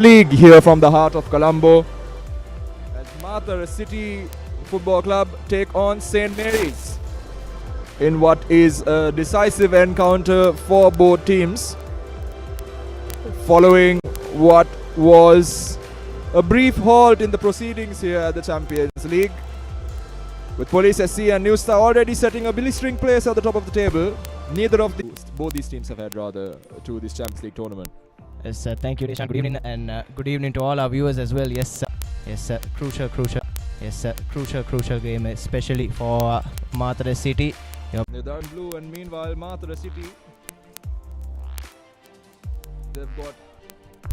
League here from the heart of Colombo as Matara City Football Club take on St. Mary's in what is a decisive encounter for both teams following what was a brief halt in the proceedings here at the Champions League, with Police SC and New Star already setting a blistering place at the top of the table. Both these teams have had rather to this Champions League tournament. Yes, thank you, Deshan. Good evening, and good evening to all our viewers as well. Yes, crucial. Yes, crucial game, especially for Matara City. They're down blue, and meanwhile Matara City, they've got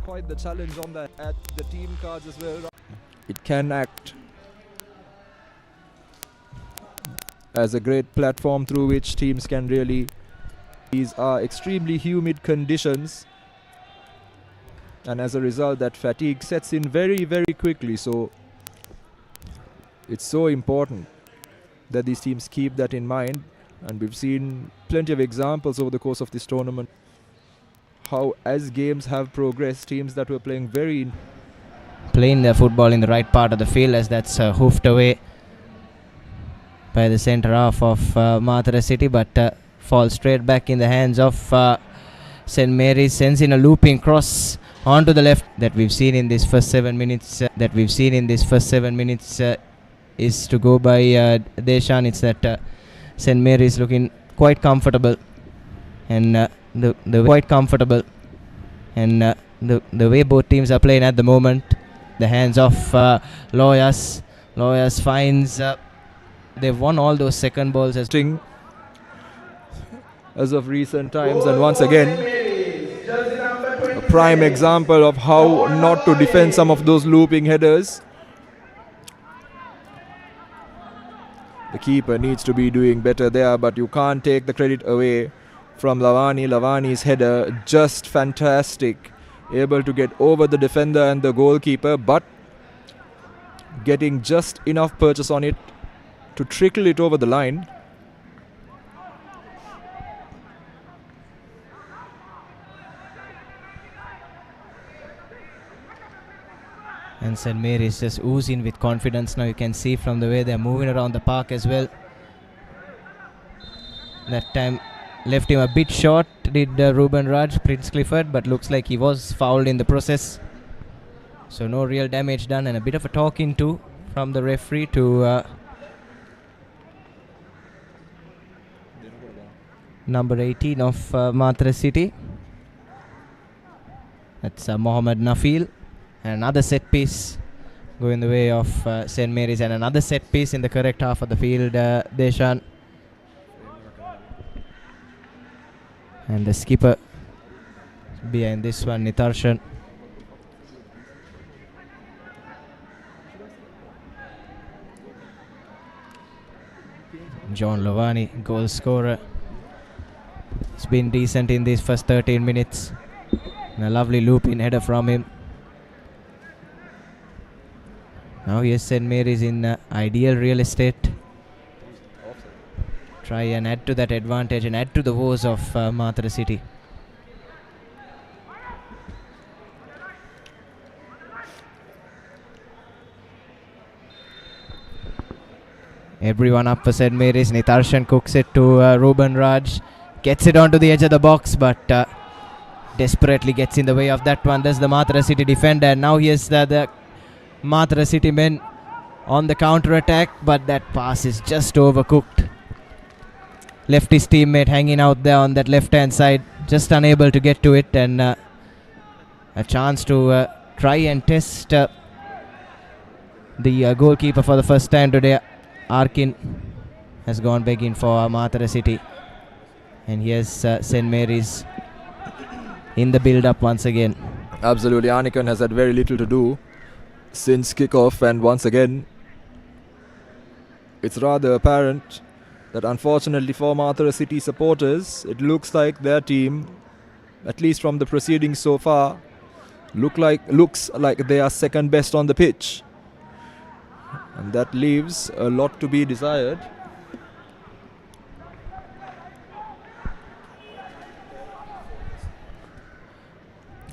quite the challenge on that at the team cards as well. It can act as a great platform through which teams can really. These are extremely humid conditions, and as a result that fatigue sets in very, very quickly. So it's so important that these teams keep that in mind, and we've seen plenty of examples over the course of this tournament how, as games have progressed, teams that were playing their football in the right part of the field, as that's hoofed away by the centre half of Matara City, but falls straight back in the hands of St. Mary's, sends in a looping cross onto the left that we've seen in this first 7 minutes. Is to go by Deshan. It's that St. Mary's looking quite comfortable, and the way both teams are playing at the moment. The hands of Lawyers finds they've won all those second balls as of recent times, and once again a prime example of how not to defend some of those looping headers. The keeper needs to be doing better there, but you can't take the credit away from Lavani. Lavani's header, just fantastic, able to get over the defender and the goalkeeper, but getting just enough purchase on it to trickle it over the line. And St. Mary's just oozing with confidence now. You can see from the way they're moving around the park as well. That time left him a bit short, did Ruben Raj, Prince Clifford, but looks like he was fouled in the process. So no real damage done, and a bit of a talking to from the referee to number 18 of Matara City. That's Mohammed Nafil. And another set piece going the way of St. Mary's, and another set piece in the correct half of the field, Deshan. And the skipper behind this one, Nitarshan. John Lovani, goal scorer. It's been decent in these first 13 minutes. And a lovely loop-in header from him. Now here's St. Mary's in ideal real estate. Try and add to that advantage and add to the woes of Matara City. Everyone up for St. Mary's. Nitarshan cooks it to Ruben Raj. Gets it onto the edge of the box, but desperately gets in the way of that one. Does the Matara City defender. And now here's the Matara City men on the counter attack, but that pass is just overcooked. Left his teammate hanging out there on that left hand side, just unable to get to it, and a chance to try and test the goalkeeper for the first time today. Arkin has gone begging for Matara City, and here's St. Mary's in the build up once again. Absolutely, Anikan has had very little to do since kickoff, and once again it's rather apparent that unfortunately for Matara City supporters, it looks like their team, at least from the proceedings so far, looks like they are second best on the pitch, and that leaves a lot to be desired.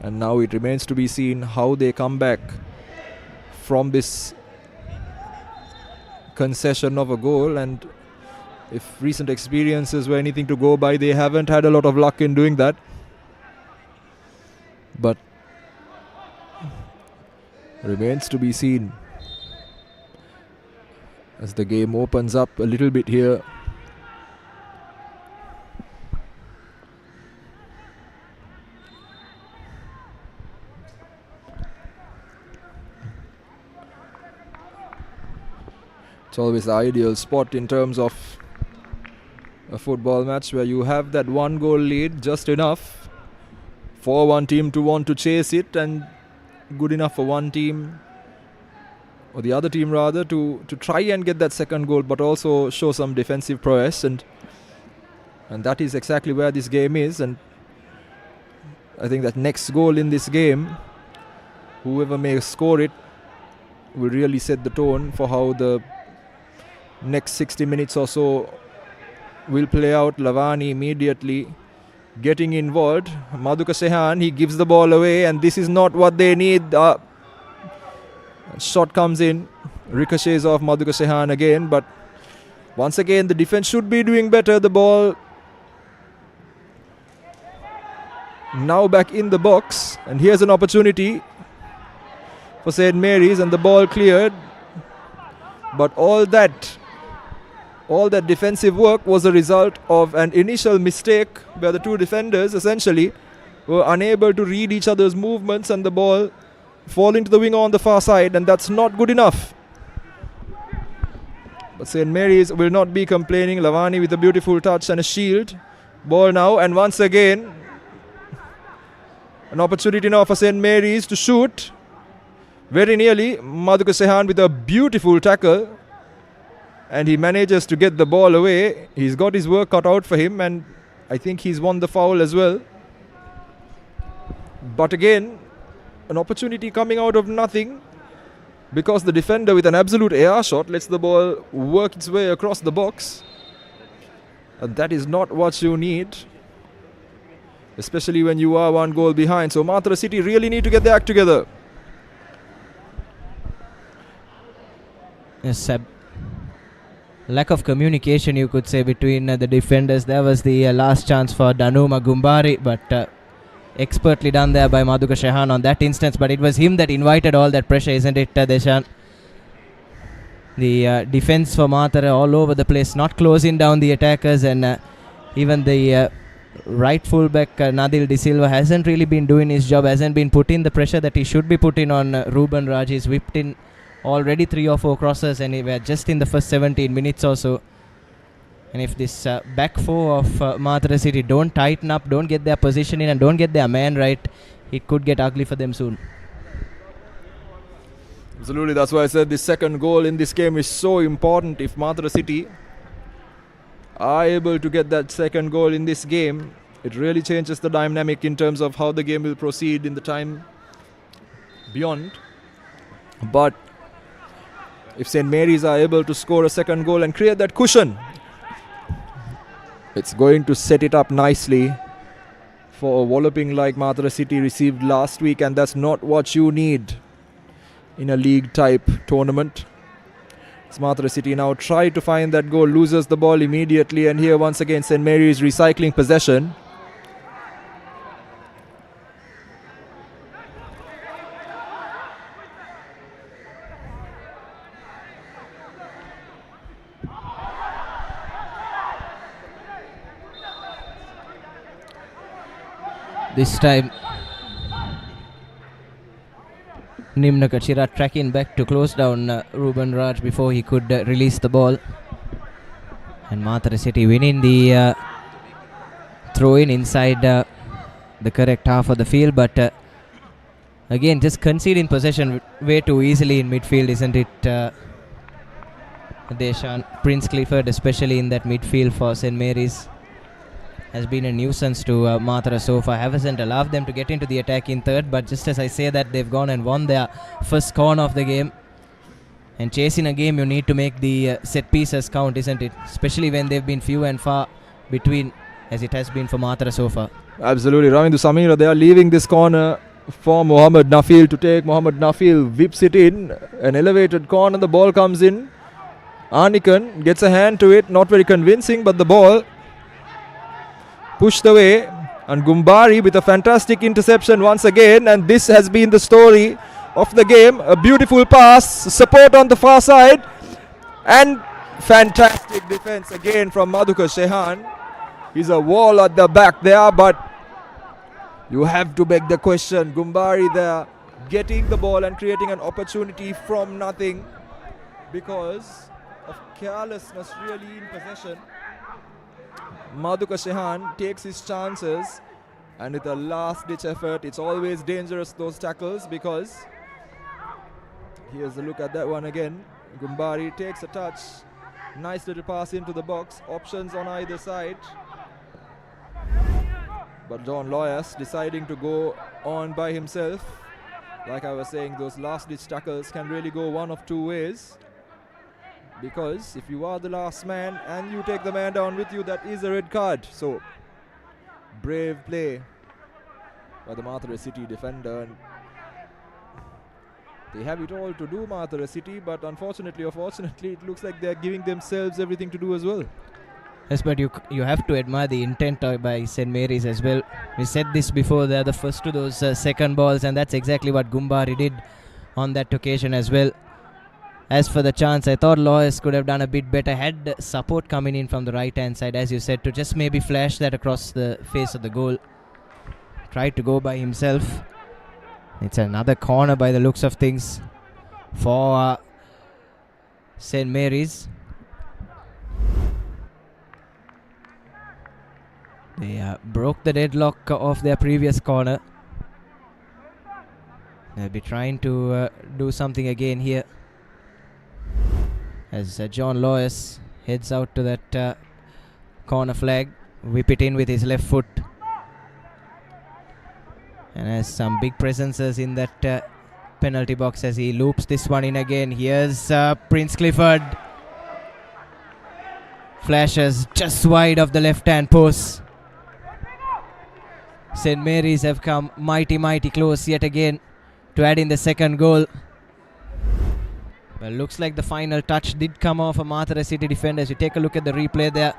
And now it remains to be seen how they come back from this concession of a goal, and if recent experiences were anything to go by, they haven't had a lot of luck in doing that. But remains to be seen as the game opens up a little bit here. It's always the ideal spot in terms of a football match where you have that one goal lead, just enough for one team to want to chase it, and good enough for one team, or the other team rather, to try and get that second goal, but also show some defensive prowess, and that is exactly where this game is. And I think that next goal in this game, whoever may score it, will really set the tone for how the next 60 minutes or so will play out. Lavani immediately getting involved. Madhuka Sehan, he gives the ball away, and this is not what they need. Shot comes in, ricochets off Madhuka Sehan again, but once again the defense should be doing better. The ball now back in the box, and here's an opportunity for St. Mary's, and the ball cleared, but all that defensive work was a result of an initial mistake where the two defenders essentially were unable to read each other's movements, and the ball fall into the winger on the far side, and that's not good enough. But St. Mary's will not be complaining. Lavani with a beautiful touch and a shield. Ball now, and once again an opportunity now for St. Mary's to shoot. Very nearly, Madhuka Sehan with a beautiful tackle, and he manages to get the ball away. He's got his work cut out for him, and I think he's won the foul as well. But again, an opportunity coming out of nothing, because the defender with an absolute AR shot lets the ball work its way across the box, and that is not what you need, especially when you are one goal behind. So Matara City really need to get their act together. Yes, lack of communication, you could say, between the defenders. There was the last chance for Danuma Gumbari, but expertly done there by Madhuka Sehan on that instance. But it was him that invited all that pressure, isn't it, Deshan? The defense for Matara all over the place, not closing down the attackers, and even the right fullback Nadil De Silva hasn't really been doing his job, hasn't been putting the pressure that he should be putting on Ruben Raj. He's whipped in already 3 or 4 crosses, and we're just in the first 17 minutes or so. And if this back four of Matara City don't tighten up, don't get their position in, and don't get their man right, it could get ugly for them soon. Absolutely, that's why I said the second goal in this game is so important. If Matara City are able to get that second goal in this game, it really changes the dynamic in terms of how the game will proceed in the time beyond. But if St. Mary's are able to score a second goal and create that cushion, it's going to set it up nicely for a walloping like Matara City received last week, and that's not what you need in a league type tournament. It's Matara City now try to find that goal, loses the ball immediately, and here once again St. Mary's recycling possession. This time Nimna Kachira tracking back to close down Ruben Raj before he could release the ball. And Matara City winning the throw-in inside the correct half of the field, but again just conceding possession way too easily in midfield, isn't it, Deshan? Prince Clifford, especially in that midfield for St. Mary's, has been a nuisance to Matara so far. Hasn't allowed them to get into the attack in third, but just as I say that, they've gone and won their first corner of the game. And chasing a game, you need to make the set pieces count, isn't it? Especially when they've been few and far between, as it has been for Matara so far. Absolutely. Ravindu Samira, they are leaving this corner for Mohammad Nafil to take. Mohammad Nafil whips it in. An elevated corner. The ball comes in. Arnikan gets a hand to it. Not very convincing, but the ball pushed away. And Gumbari with a fantastic interception once again. And this has been the story of the game. A beautiful pass. Support on the far side. And fantastic defense again from Madhukar Shehan. He's a wall at the back there, but you have to beg the question. Gumbari there getting the ball and creating an opportunity from nothing because of carelessness really in possession. Madhukar Shehan takes his chances, and with a last ditch effort, it's always dangerous those tackles because here's a look at that one again. Gumbari takes a touch. Nice little pass into the box. Options on either side. But John Loyas deciding to go on by himself. Like I was saying, those last ditch tackles can really go one of two ways. Because if you are the last man and you take the man down with you, that is a red card. So, brave play by the Matara City defender. And they have it all to do, Matara City, but unfortunately or fortunately, it looks like they're giving themselves everything to do as well. Yes, but you have to admire the intent by St. Mary's as well. We said this before, they're the first to those second balls, and that's exactly what Gumbari did on that occasion as well. As for the chance, I thought Lois could have done a bit better, had support coming in from the right hand side, as you said, to just maybe flash that across the face of the goal. Tried to go by himself. It's another corner by the looks of things for St. Mary's. They broke the deadlock of their previous corner. They'll be trying to do something again here. As John Lois heads out to that corner flag. Whip it in with his left foot. And has some big presences in that penalty box as he loops this one in again. Here's Prince Clifford. Flashes just wide of the left hand post. St. Mary's have come mighty close yet again to add in the second goal. Well, looks like the final touch did come off a Matara City defender. As you take a look at the replay there,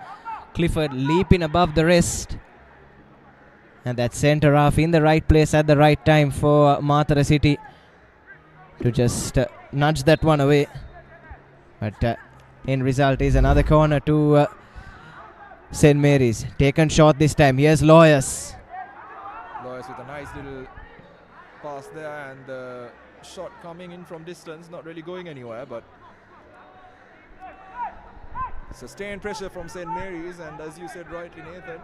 Clifford leaping above the wrist. And that centre half in the right place at the right time for Matara City to just nudge that one away. But end result is another corner to St. Mary's. Taken short this time. Here's Loyas. Loyas with a nice little pass there, and the shot coming in from distance, not really going anywhere, but sustained pressure from St. Mary's. And as you said rightly, Nathan,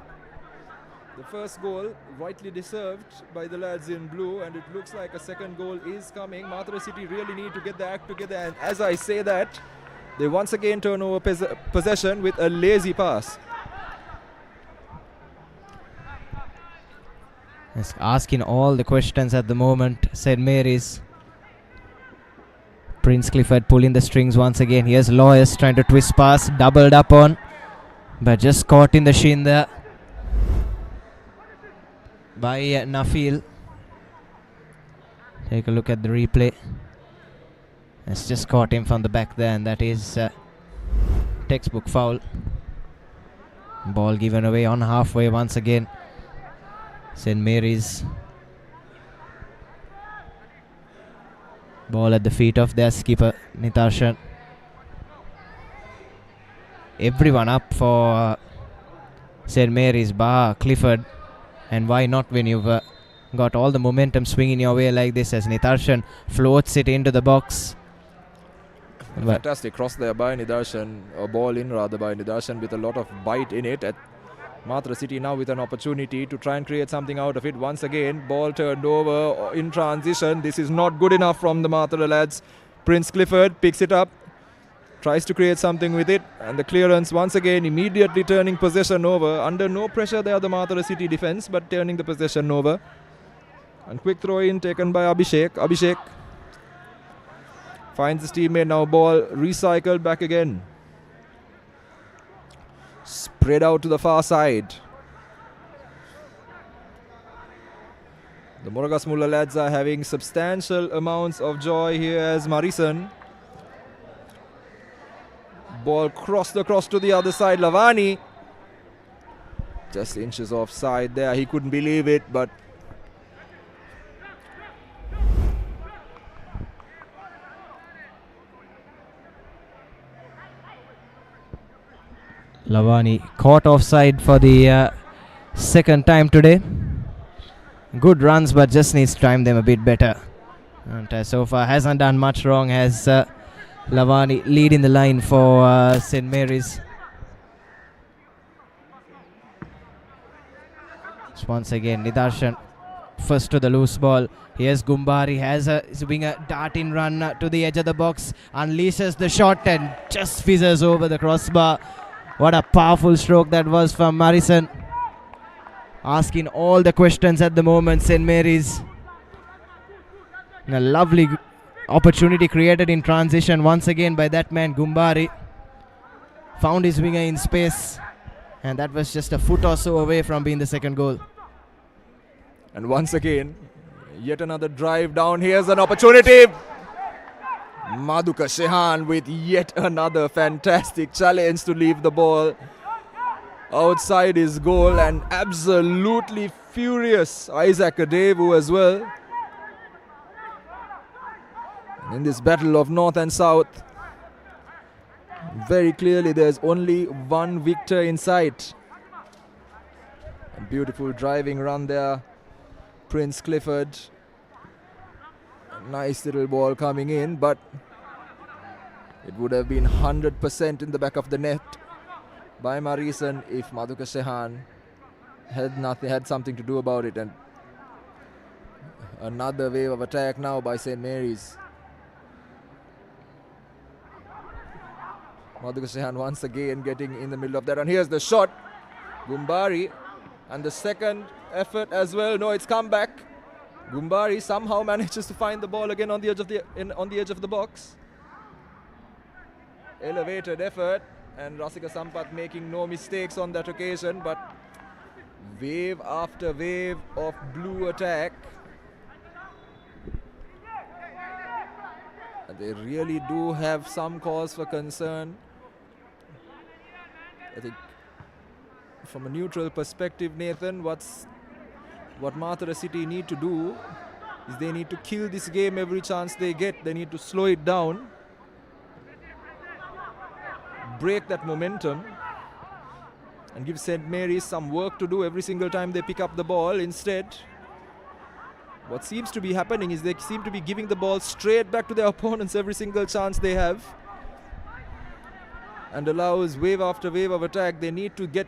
the first goal rightly deserved by the lads in blue, and it looks like a second goal is coming. Matara City really need to get their act together, and as I say that, they once again turn over possession with a lazy pass. Yes, asking all the questions at the moment, St. Mary's. Prince Clifford pulling the strings once again. Here's Loyas trying to twist pass, doubled up on, but just caught in the shin there by Nafil. Take a look at the replay. It's just caught him from the back there, and that is textbook foul. Ball given away on halfway once again. St. Mary's. Ball at the feet of their skipper, Nitarshan. Everyone up for St. Mary's, bar Clifford. And why not when you've got all the momentum swinging your way like this, as Nitarshan floats it into the box. Fantastic cross there by Nidarshan, or ball in rather by Nidarshan, with a lot of bite in it. At Matara City now with an opportunity to try and create something out of it. Once again, ball turned over in transition. This is not good enough from the Matara lads. Prince Clifford picks it up, tries to create something with it, and the clearance once again immediately turning possession over. Under no pressure there, the Matara City defense, but turning the possession over. And quick throw in taken by Abhishek. Abhishek finds his teammate, now ball recycled back again. Spread out to the far side. The Murugasmulla lads are having substantial amounts of joy here as Marison. Ball crossed across to the other side. Lavani just inches offside there. He couldn't believe it, but Lavani caught offside for the second time today. Good runs, but just needs to time them a bit better. And so far hasn't done much wrong as Lavani leading the line for St. Mary's. So once again, Nidarshan first to the loose ball. Here's Gumbari, has a winger darting run to the edge of the box, unleashes the shot and just fizzes over the crossbar. What a powerful stroke that was from Marison. Asking all the questions at the moment, St. Mary's. And a lovely opportunity created in transition once again by that man Gumbari. Found his winger in space, and that was just a foot or so away from being the second goal. And once again, yet another drive down. Here's an opportunity. Madhuka Shehan with yet another fantastic challenge to leave the ball outside his goal, and absolutely furious Isaac Adevu as well. And in this battle of North and South, very clearly there's only one victor in sight. A beautiful driving run there, Prince Clifford. Nice little ball coming in, but it would have been 100% in the back of the net by Marison if Madhuka Shehan had something to do about it. And another wave of attack now by St. Mary's. Madhuka Shehan once again getting in the middle of that, and here's the shot. Gumbari, and the second effort as well. No, it's come back. Gumbari somehow manages to find the ball again on the edge of the box. Elevated effort, and Rasika Sampath making no mistakes on that occasion, but wave after wave of blue attack. And they really do have some cause for concern. I think from a neutral perspective, Nathan, what Matara City need to do is they need to kill this game every chance they get. They need to slow it down, break that momentum, and give St. Mary's some work to do every single time they pick up the ball. Instead, what seems to be happening is they seem to be giving the ball straight back to their opponents every single chance they have, and allows wave after wave of attack. They need to get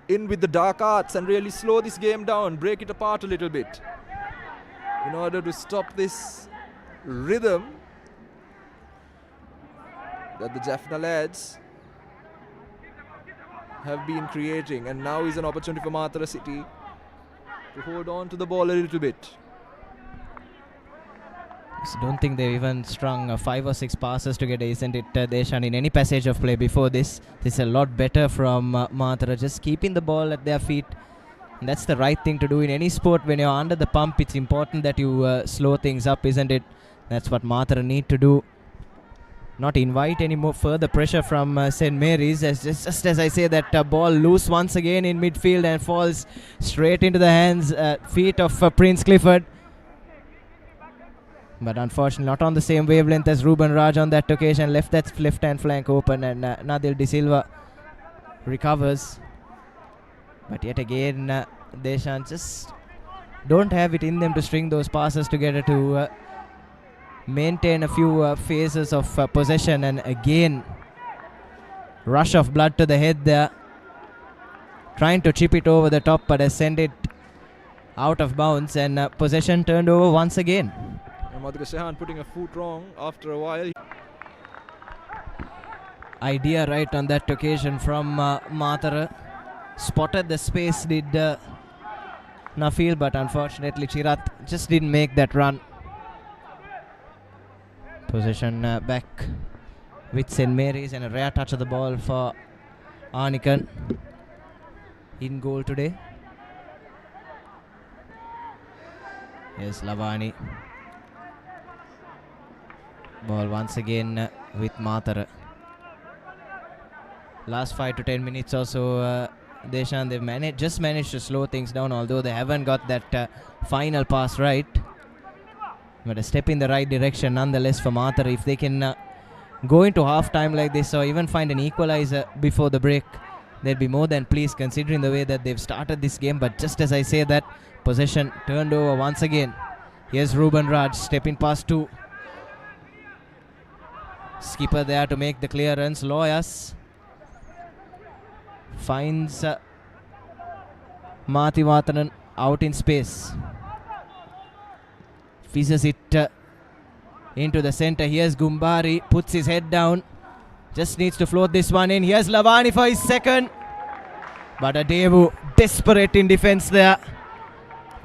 in with the dark arts and really slow this game down, break it apart a little bit in order to stop this rhythm that the Jaffna lads have been creating. And now is an opportunity for Matara City to hold on to the ball a little bit. I don't think they've even strung 5 or 6 passes together, isn't it, Deshan, in any passage of play before this. This is a lot better from Matara, just keeping the ball at their feet. And that's the right thing to do in any sport. When you're under the pump, it's important that you slow things up, isn't it? That's what Matara need to do. Not invite any more further pressure from St. Mary's. Just as I say, that ball loose once again in midfield and falls straight into the feet of Prince Clifford. But unfortunately not on the same wavelength as Ruben Raj on that occasion. Left that left-hand flank open, and Nadil De Silva recovers. But yet again, Deshan just don't have it in them to string those passes together to maintain a few phases of possession. And again, rush of blood to the head there, trying to chip it over the top, but has sent it out of bounds, and possession turned over once again. Madhuka Shehan putting a foot wrong after a while. Idea right on that occasion from Matara. Spotted the space, did Nafil, but unfortunately Chirat just didn't make that run. Possession back with St. Mary's, and a rare touch of the ball for Arnikan in goal today. Here's Lavani. Ball once again with Matara. Last 5 to 10 minutes or so, Deshan, they've just managed to slow things down, although they haven't got that final pass right. But a step in the right direction nonetheless for Matara. If they can go into half-time like this or even find an equalizer before the break, they'd be more than pleased considering the way that they've started this game. But just as I say that, possession turned over once again. Here's Ruben Raj stepping past 2. Skipper there to make the clearance. Loyas finds Mathivathanan out in space. Fizzes it into the center. Here's Gumbari, puts his head down. Just needs to float this one in. Here's Lavani for his second. But Adevu, desperate in defense there.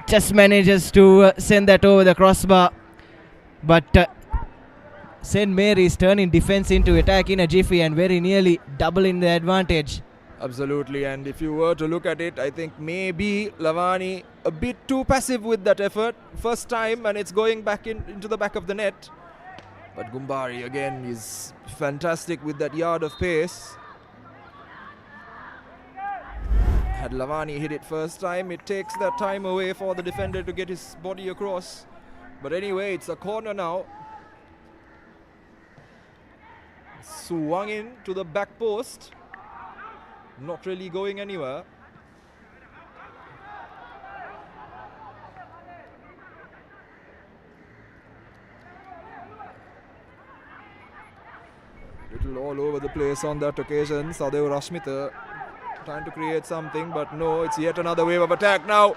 Just manages to send that over the crossbar. But St. Mary's turning defense into attack in a jiffy and very nearly doubling the advantage. Absolutely, and if you were to look at it, I think maybe Lavani a bit too passive with that effort. First time, and it's going back into the back of the net. But Gumbari again is fantastic with that yard of pace. Had Lavani hit it first time, it takes that time away for the defender to get his body across. But anyway, it's a corner now. Swung in to the back post. Not really going anywhere. Little all over the place on that occasion. Sadev Rashmita trying to create something, but no, it's yet another wave of attack now.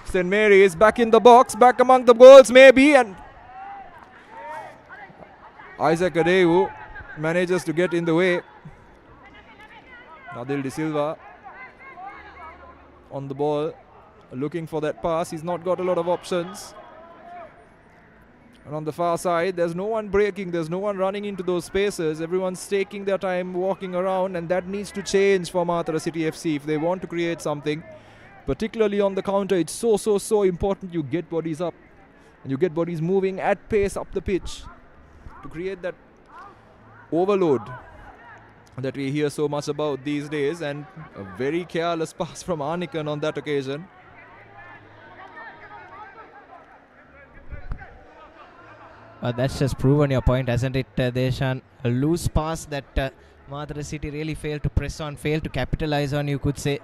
St. Mary is back in the box, back among the goals maybe, and Isaac Adevu manages to get in the way. Nadil De Silva on the ball, looking for that pass. He's not got a lot of options. And on the far side, there's no one breaking, there's no one running into those spaces. Everyone's taking their time walking around, and that needs to change for Matara City FC if they want to create something. Particularly on the counter, it's so important you get bodies up and you get bodies moving at pace up the pitch to create that overload that we hear so much about these days. And a very careless pass from Arnikan on that occasion. That's just proven your point, hasn't it, Deshan? A loose pass that Matara City really failed to press on, failed to capitalize on, you could say.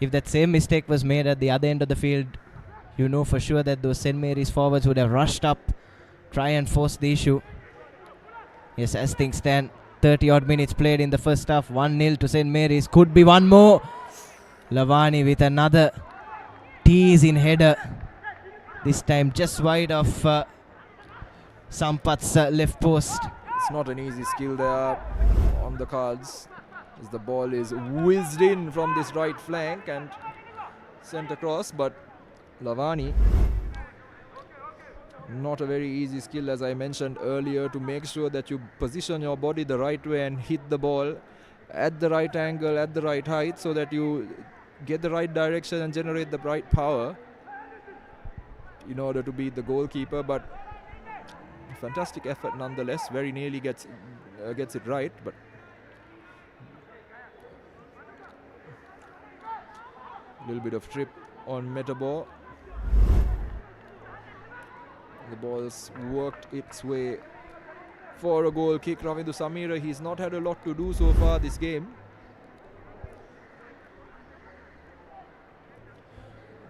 If that same mistake was made at the other end of the field, you know for sure that those St. Mary's forwards would have rushed up, try and force the issue. Yes, as things stand, 30 odd minutes played in the first half, 1-0 to St. Mary's. Could be one more. Lavani with another tease in header. This time just wide of Sampath's left post. It's not an easy skill there on the cards, as the ball is whizzed in from this right flank and sent across. But Lavani, not a very easy skill, as I mentioned earlier, to make sure that you position your body the right way and hit the ball at the right angle, at the right height, so that you get the right direction and generate the right power in order to beat the goalkeeper. But fantastic effort nonetheless. Very nearly gets it right, but a little bit of trip on Metabor. The ball's worked its way for a goal kick. Ravindu Samira, he's not had a lot to do so far this game.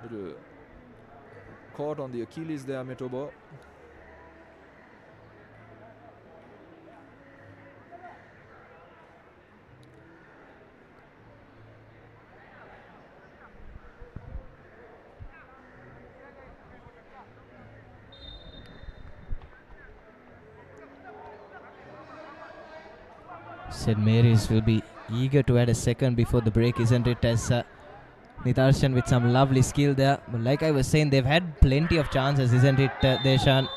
Little caught on the Achilles there, Metabor. St. Mary's will be eager to add a second before the break, isn't it? As Nitarshan with some lovely skill there. But like I was saying, they've had plenty of chances, isn't it, Deshan?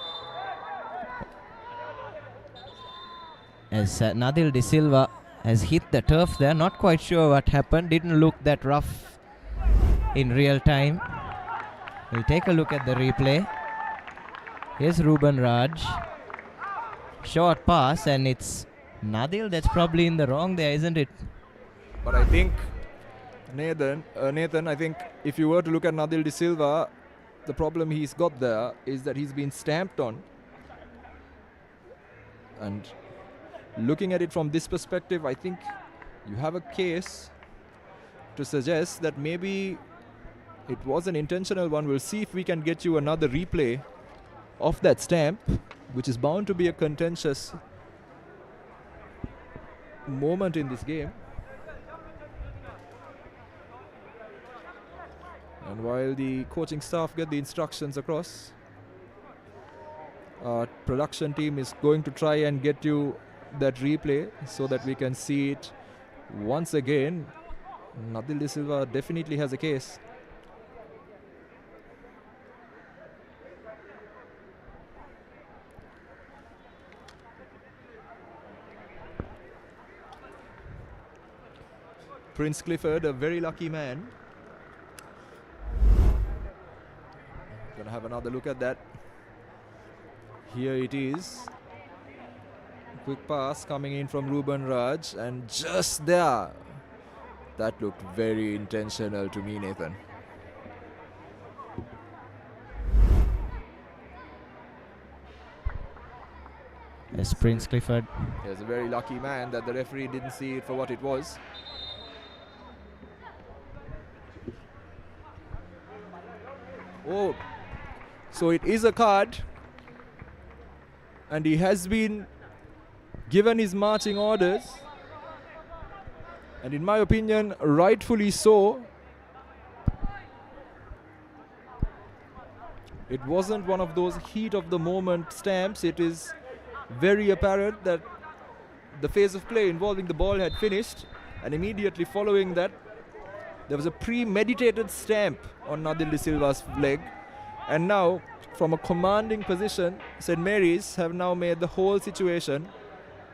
As Nadil De Silva has hit the turf there. Not quite sure what happened. Didn't look that rough in real time. We'll take a look at the replay. Here's Ruben Raj. Short pass, and it's Nadil that's probably in the wrong there, isn't it? But I think, Nathan, I think if you were to look at Nadil De Silva, the problem he's got there is that he's been stamped on. And looking at it from this perspective, I think you have a case to suggest that maybe it was an intentional one. We'll see if we can get you another replay of that stamp, which is bound to be a contentious moment in this game. And while the coaching staff get the instructions across, our production team is going to try and get you that replay so that we can see it once again. Nadil De Silva definitely has a case. Prince Clifford, a very lucky man. Gonna have another look at that. Here it is. Quick pass coming in from Ruben Raj, and just there, that looked very intentional to me, Nathan. Yes, Prince Clifford. He was a very lucky man that the referee didn't see it for what it was. Oh, so it is a card, and he has been given his marching orders, and in my opinion, rightfully so. It wasn't one of those heat of the moment stamps. It is very apparent that the phase of play involving the ball had finished, and immediately following that, there was a premeditated stamp on Nadil De Silva's leg. And now, from a commanding position, St. Mary's have now made the whole situation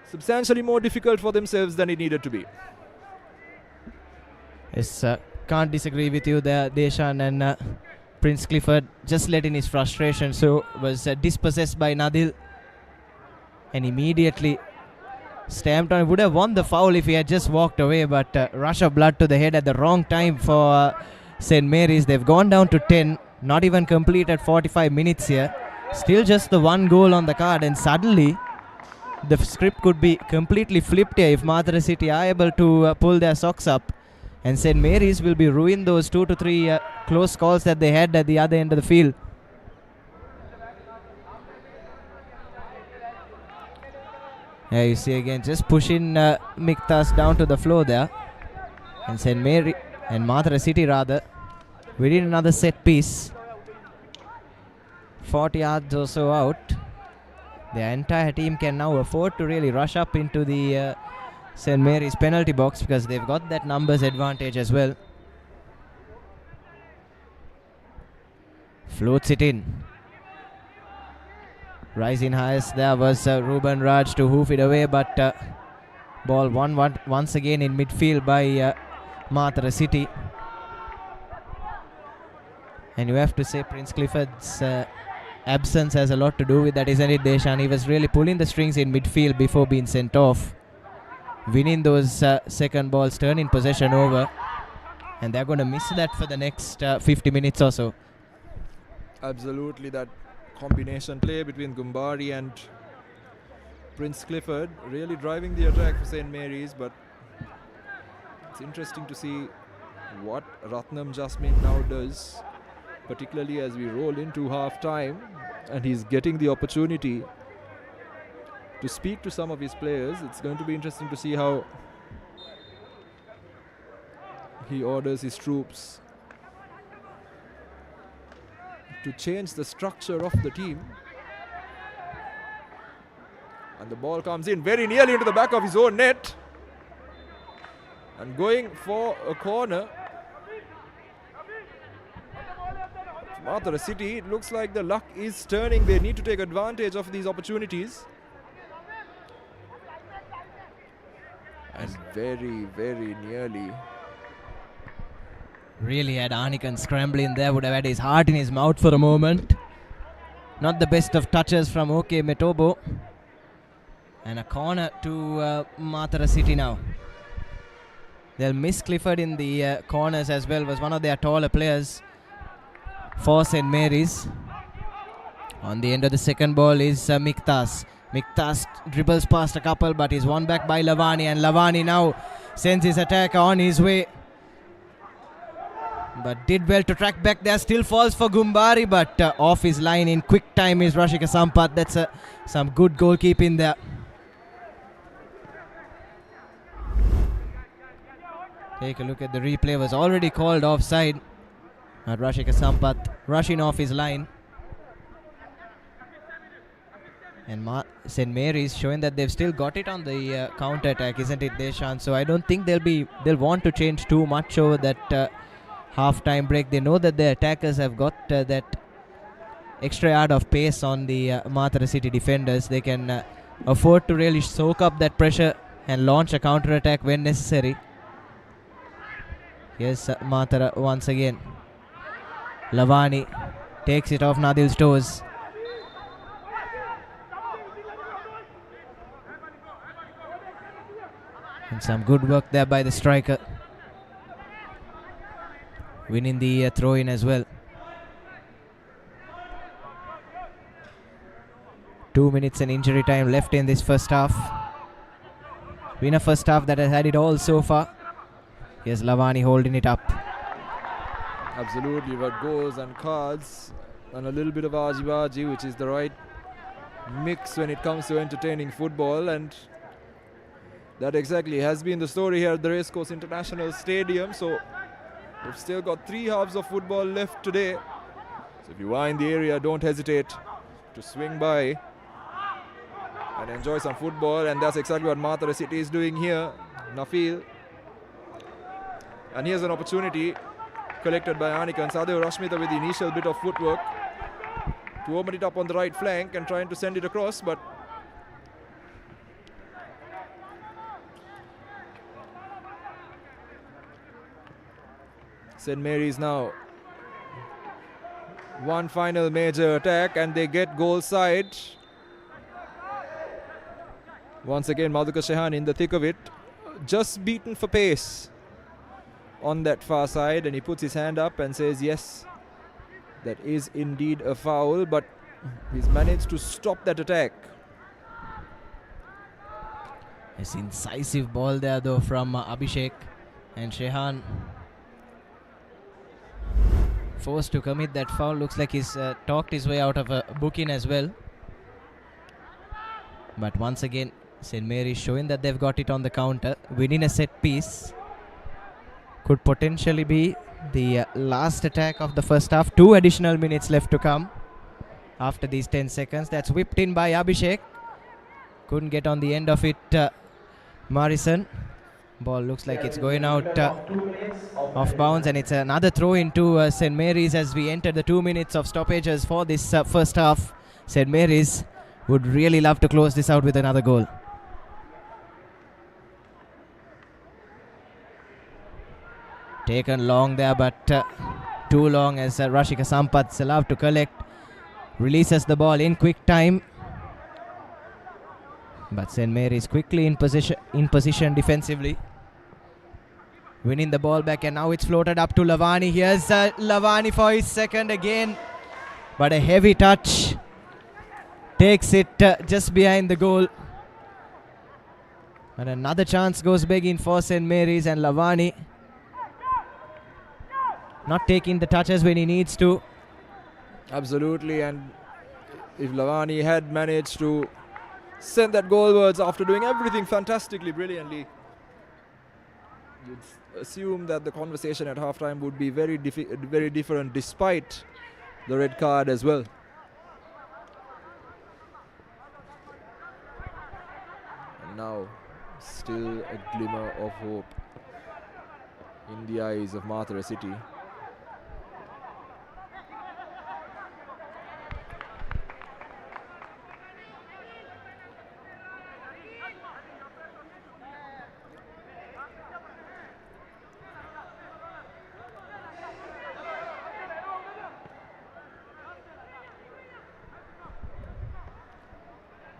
substantially more difficult for themselves than it needed to be. Yes, can't disagree with you there, Deshan. And Prince Clifford just let in his frustration, so was dispossessed by Nadil and immediately stamped on. Would have won the foul if he had just walked away, but rush of blood to the head at the wrong time for St. Mary's. They've gone down to 10, not even completed 45 minutes here. Still just the one goal on the card, and suddenly the script could be completely flipped here if Matara City are able to pull their socks up, and St. Mary's will be ruined those 2 to 3 close calls that they had at the other end of the field. Yeah, you see again, just pushing Miktas down to the floor there. And St. Mary and Matara City rather. We need another set piece. 40 yards or so out. The entire team can now afford to really rush up into the St. Mary's penalty box because they've got that numbers advantage as well. Floats it in. Rising highest there was Ruben Raj to hoof it away, but ball won once again in midfield by Matara City. And you have to say Prince Clifford's absence has a lot to do with that, isn't it, Deshan? He was really pulling the strings in midfield before being sent off, winning those second balls, turning possession over, and they're going to miss that for the next 50 minutes or so. Absolutely, that combination play between Gumbari and Prince Clifford really driving the attack for St. Mary's, but it's interesting to see what Ratnam Jasmine now does, particularly as we roll into half time and he's getting the opportunity to speak to some of his players. It's going to be interesting to see how he orders his troops to change the structure of the team. And the ball comes in very nearly into the back of his own net. And going for a corner. Matara City, it looks like the luck is turning. They need to take advantage of these opportunities. And very, very nearly Really had Anikan scrambling there, would have had his heart in his mouth for a moment. Not the best of touches from OK Metobo. And a corner to Matara City now. They'll miss Clifford in the corners as well, was one of their taller players for St. Mary's. On the end of the second ball is Miktas. Miktas dribbles past a couple but is won back by Lavani, and Lavani now sends his attacker on his way. But did well to track back there, still falls for Gumbari, but off his line in quick time is Rashika Sampath. That's some good goalkeeping there. Take a look at the replay, was already called offside. Rashika Sampath rushing off his line. And St. Mary's showing that they've still got it on the counter-attack, isn't it, Deshan? So I don't think they'll want to change too much over that half-time break. They know that the attackers have got that extra yard of pace on the Matara City defenders. They can afford to really soak up that pressure and launch a counter-attack when necessary. Here's Matara once again. Lavani takes it off Nadil's toes. And some good work there by the striker. Winning the throw-in as well. 2 minutes and injury time left in this first half. Been a first half that has had it all so far. Here's Lavani holding it up. Absolutely, we've got goals and cards and a little bit of argy-bargy, which is the right mix when it comes to entertaining football, and that exactly has been the story here at the Racecourse International Stadium. So we've still got 3 halves of football left today. So if you are in the area, don't hesitate to swing by and enjoy some football. And that's exactly what Matara City is doing here. Nafil. And here's an opportunity collected by Anika and Sadeo Rashmita with the initial bit of footwork to open it up on the right flank and trying to send it across, but St. Mary's now one final major attack and they get goal side. Once again, Madhukar Shehan in the thick of it, just beaten for pace on that far side, and he puts his hand up and says yes, that is indeed a foul, but he's managed to stop that attack. It's incisive ball there though from Abhishek, and Shehan forced to commit that foul. Looks like he's talked his way out of a booking as well. But once again, St. Mary's showing that they've got it on the counter. Winning a set piece could potentially be the last attack of the first half. 2 additional minutes left to come after these 10 seconds. That's whipped in by Abhishek. Couldn't get on the end of it, Morrison. Ball looks like it's going out off bounds, and it's another throw into St. Mary's as we enter the 2 minutes of stoppages for this first half. St. Mary's would really love to close this out with another goal. Taken long there, but too long as Rashika Sampath's allowed to collect. Releases the ball in quick time. But St. Mary's quickly in position defensively. Winning the ball back, and now it's floated up to Lavani. Here's Lavani for his second again. But a heavy touch. Takes it just behind the goal. And another chance goes begging for St. Mary's, and Lavani not taking the touches when he needs to. Absolutely, and if Lavani had managed to send that goalwards after doing everything fantastically, brilliantly, you'd assume that the conversation at halftime would be very different despite the red card as well. And now still a glimmer of hope in the eyes of Matara City.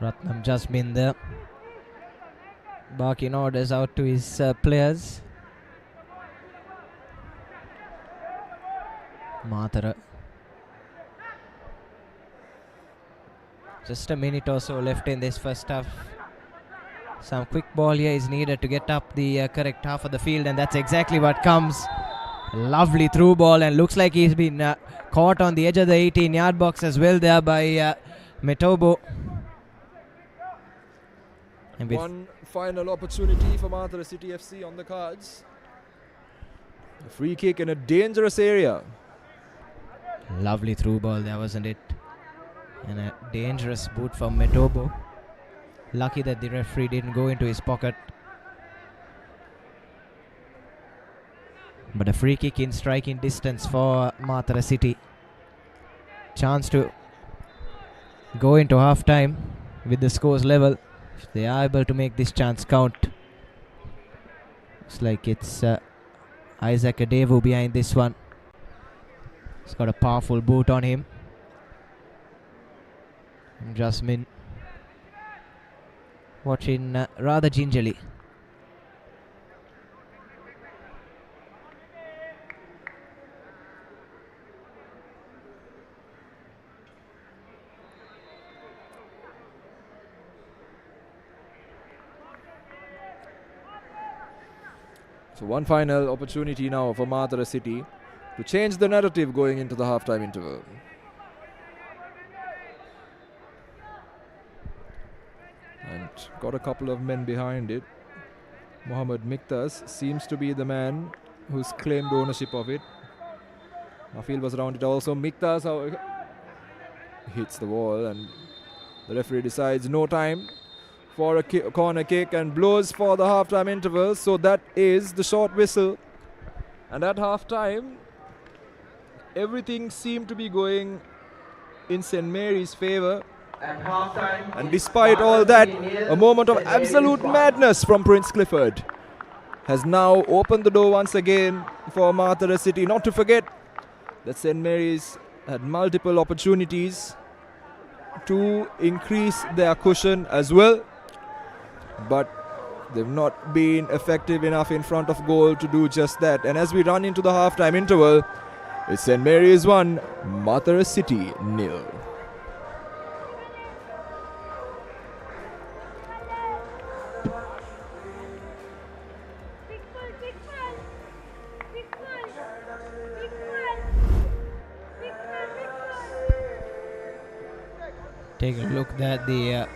Ratnam Jasmine there. Barking orders out to his players. Matara. Just a minute or so left in this first half. Some quick ball here is needed to get up the correct half of the field, and that's exactly what comes. Lovely through ball, and looks like he's been caught on the edge of the 18-yard box as well there by Metobo. And one final opportunity for Matara City FC on the cards. A free kick in a dangerous area. Lovely through ball there, wasn't it? And a dangerous boot from Metobo. Lucky that the referee didn't go into his pocket. But a free kick in striking distance for Matara City. Chance to go into half time with the scores level. If they are able to make this chance count. Looks like it's Isaac Adevu behind this one. He's got a powerful boot on him. And Jasmine watching rather gingerly. So one final opportunity now for Matara City to change the narrative going into the halftime interval. And got a couple of men behind it. Mohammad Miktas seems to be the man who's claimed ownership of it. Nafil was around it also. Miktas hits the wall, and the referee decides no time for a corner kick and blows for the halftime interval. So that is the short whistle. And at halftime, everything seemed to be going in St. Mary's favour. And despite all that, a moment of absolute madness from Prince Clifford has now opened the door once again for Matara City. Not to forget that St. Mary's had multiple opportunities to increase their cushion as well, but they've not been effective enough in front of goal to do just that. And as we run into the halftime interval, it's St. Mary's 1, Matara City 0. Take a look at the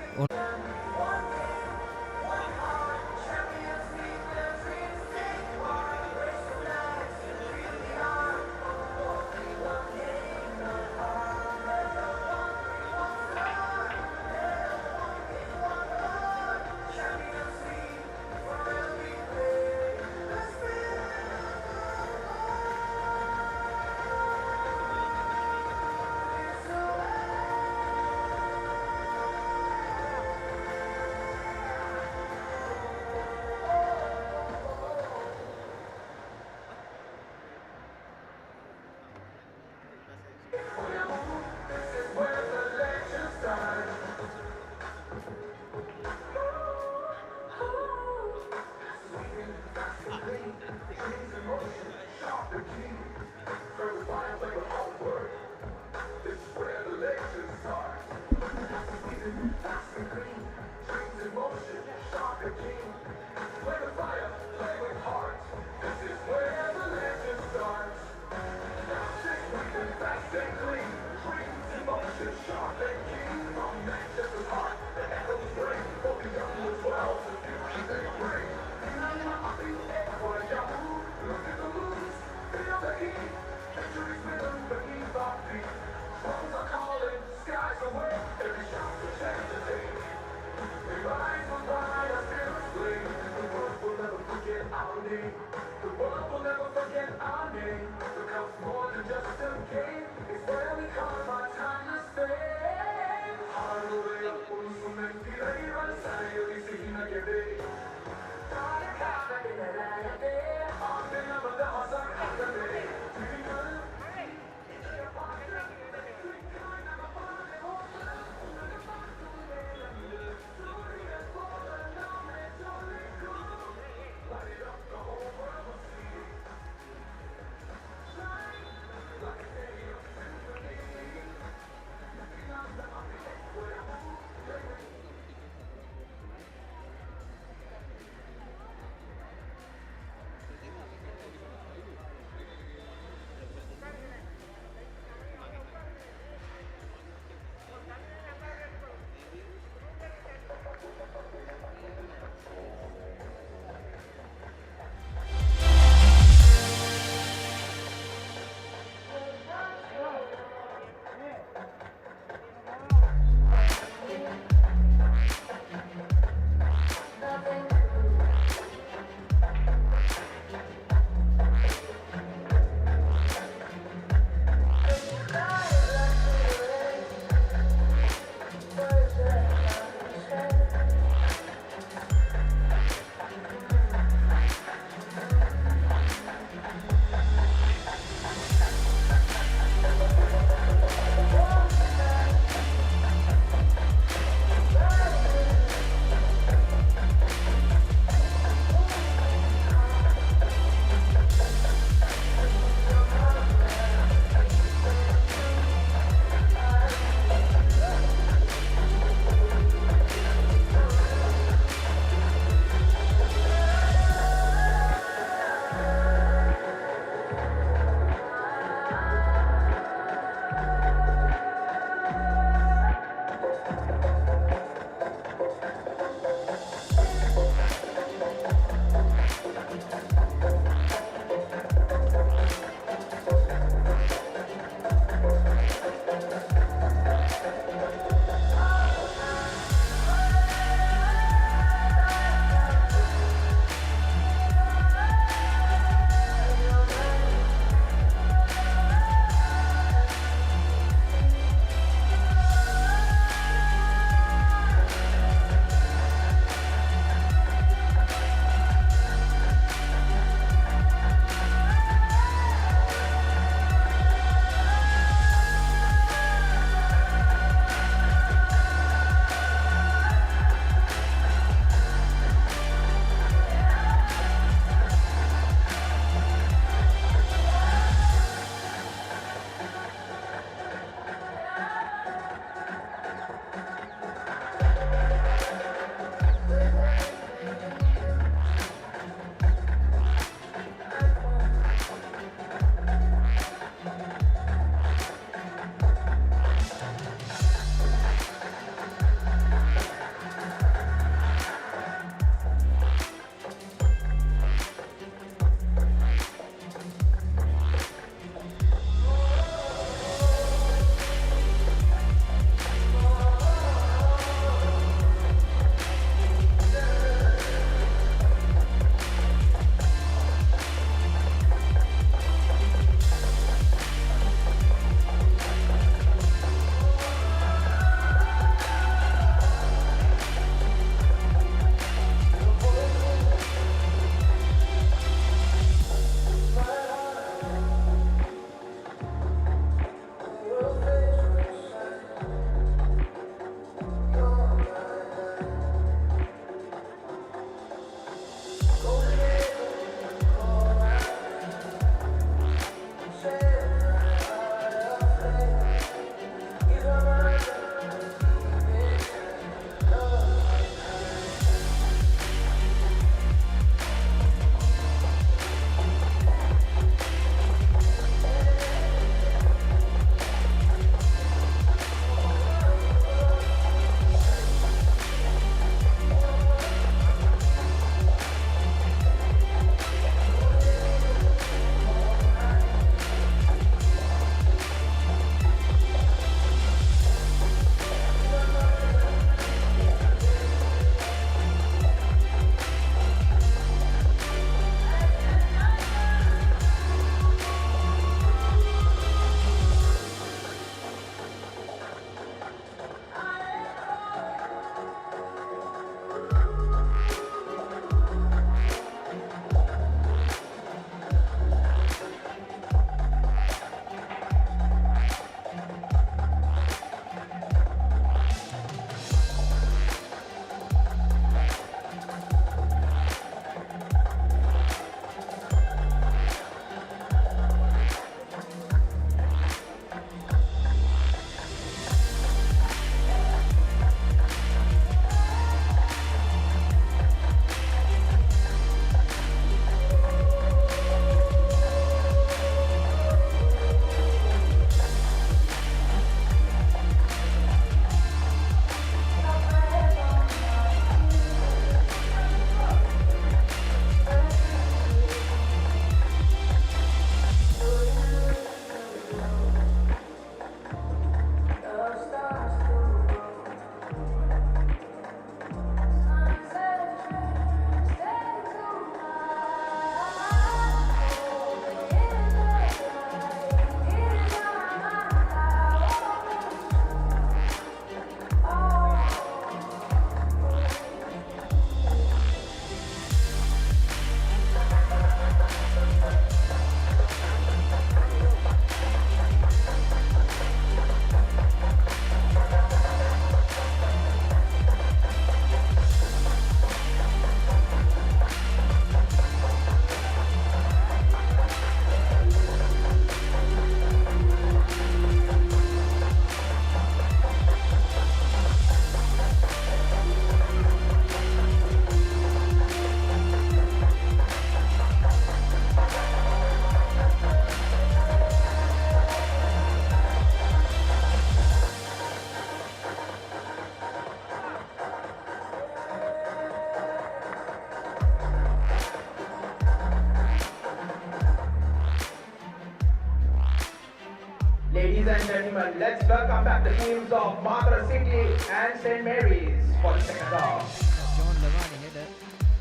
gentlemen, let's welcome back the teams of Matara City and St. Mary's for the second half. John Lavani header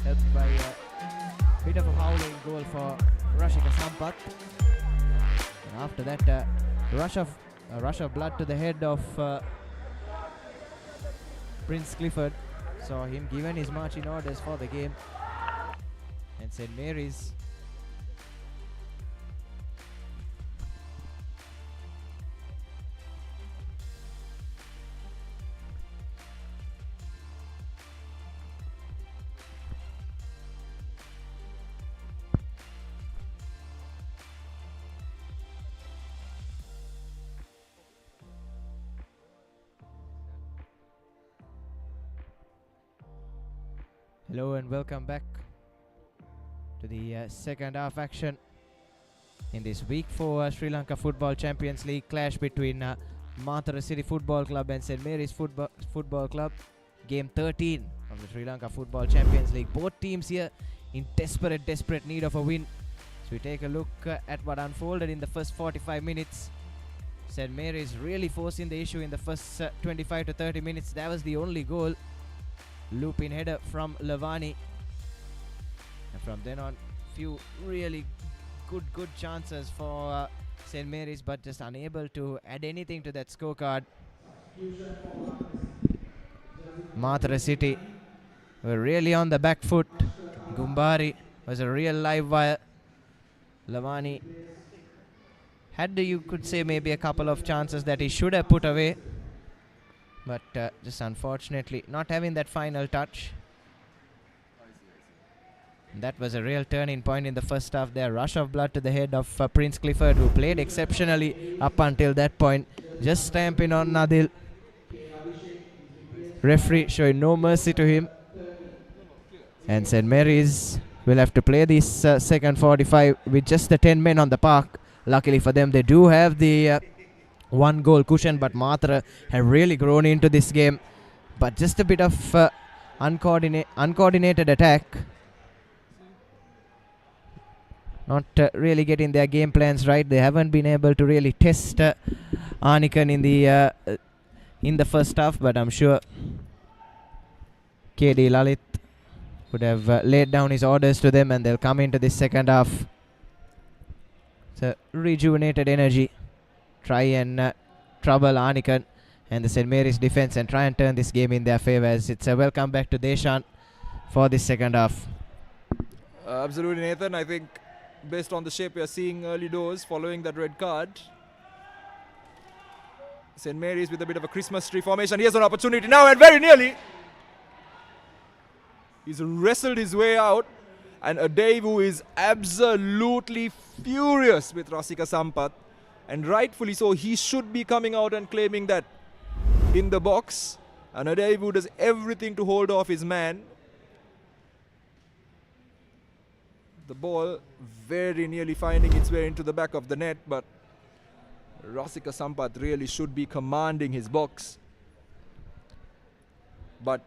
helped by a bit of a howling goal for Rashika Sampath. And after that, a rush of blood to the head of Prince Clifford saw him given his marching orders for the game. And St. Mary's Hello and welcome back to the second half action in this week 4 Sri Lanka Football Champions League clash between Matara City Football Club and St. Mary's Football Club. Game 13 of the Sri Lanka Football Champions League. Both teams here in desperate need of a win. So we take a look at what unfolded in the first 45 minutes. St. Mary's really forcing the issue in the first 25 to 30 minutes. That was the only goal. Loop-in header from Lavani, and from then on few really good chances for St. Mary's, but just unable to add anything to that scorecard. Matara City were really on the back foot. Gumbari was a real live wire. Lavani had, you could say, maybe a couple of chances that he should have put away, but just unfortunately not having that final touch. That was a real turning point in the first half there. Rush of blood to the head of Prince Clifford, who played exceptionally up until that point. Just stamping on Nadil. Referee showing no mercy to him. And St. Mary's will have to play this second 45 with just the 10 men on the park. Luckily for them, they do have the one goal cushion, but Matara have really grown into this game. But just a bit of uncoordinated attack. Not really getting their game plans right. They haven't been able to really test Arnikan in the first half, but I'm sure KD Lalit would have laid down his orders to them, and they'll come into this second half. It's a rejuvenated energy. Try and trouble Arnikan and the St. Mary's defense and try and turn this game in their favor, as it's a welcome back to Deshan for this second half. Absolutely, Nathan. I think based on the shape we are seeing early doors following that red card, St. Mary's with a bit of a Christmas tree formation. Here's an opportunity now, and very nearly he's wrestled his way out, and Adevu is absolutely furious with Rasika Sampath, and rightfully so. He should be coming out and claiming that in the box, and Adevu does everything to hold off his man. The ball very nearly finding its way into the back of the net, but Rasika Sampath really should be commanding his box. But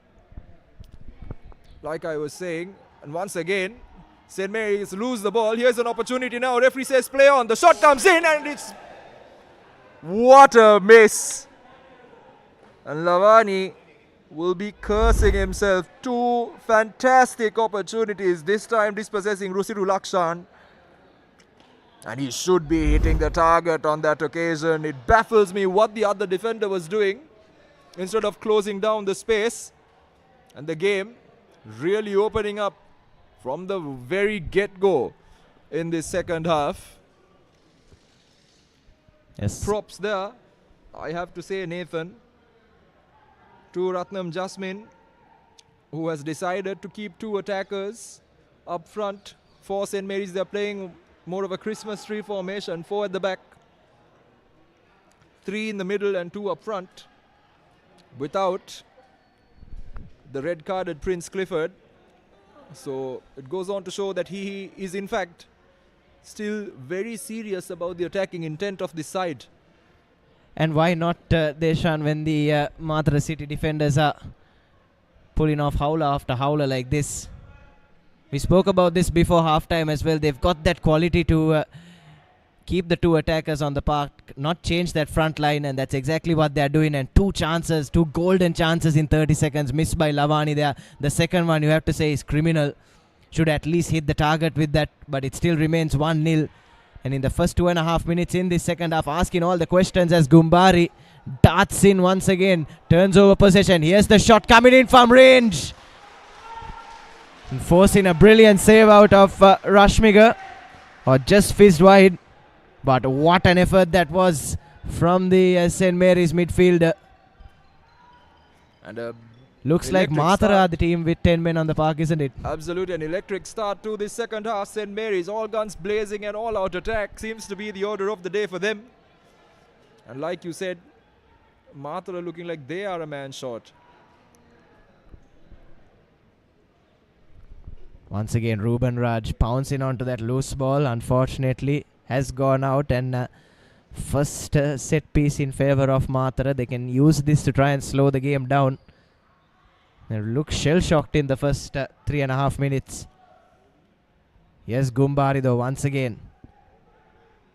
like I was saying, and once again, St. Mary's lose the ball. Here's an opportunity now. Referee says play on. The shot comes in, and it's... what a miss. And Lavani will be cursing himself. Two fantastic opportunities, this time dispossessing Rusiru Lakshan. And he should be hitting the target on that occasion. It baffles me what the other defender was doing. Instead of closing down the space, and the game really opening up from the very get-go in this second half. Yes. Props there, I have to say, Nathan, to Ratnam Jasmine, who has decided to keep two attackers up front for St. Mary's. They're playing more of a Christmas tree formation, 4 at the back, 3 in the middle and 2 up front, without the red-carded Prince Clifford. So it goes on to show that he is in fact still very serious about the attacking intent of this side. And why not Deshan, when the Matara City defenders are pulling off howler after howler like this? We spoke about this before halftime as well. They've got that quality to keep the two attackers on the park, not change that front line, and that's exactly what they're doing. And two golden chances in 30 seconds missed by Lavani there. The second one, you have to say, is criminal. Should at least hit the target with that, but it still remains 1-0. And in the first 2.5 minutes in this second half, asking all the questions as Gumbari darts in once again, turns over possession. Here's the shot coming in from range, and forcing a brilliant save out of Rashmiga, or just fizzed wide. But what an effort that was from the St. Mary's midfielder. And looks like Matara are the team with 10 men on the park, isn't it? absolutely an electric start to the second half. St. Mary's, all guns blazing and all out attack seems to be the order of the day for them. And like you said, Matara looking like they are a man short. Once again, Ruben Raj pouncing onto that loose ball. Unfortunately, has gone out, and first set piece in favor of Matara. They can use this to try and slow the game down. They look shell-shocked in the first 3.5 minutes. Yes, Gumbari though, once again.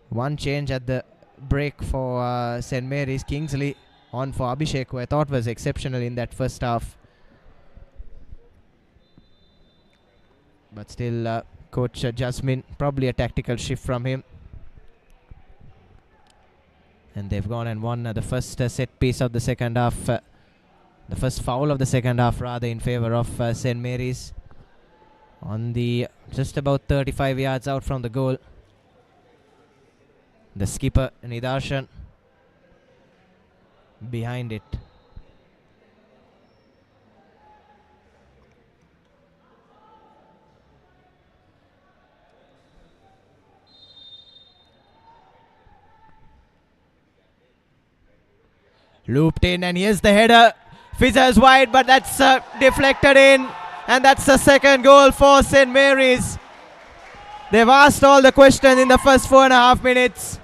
One change at the break for St. Mary's. Kingsley on for Abhishek, who I thought was exceptional in that first half. But still, Coach Jasmine, probably a tactical shift from him. And they've gone and won the first set piece of the second half. The first foul of the second half, rather, in favor of St. Mary's. On the just about 35 yards out from the goal. The skipper, Nidarshan, behind it. Looped in, and here's the header. Fizzers wide, but that's deflected in. And that's the second goal for St. Mary's. They've asked all the questions in the first 4.5 minutes.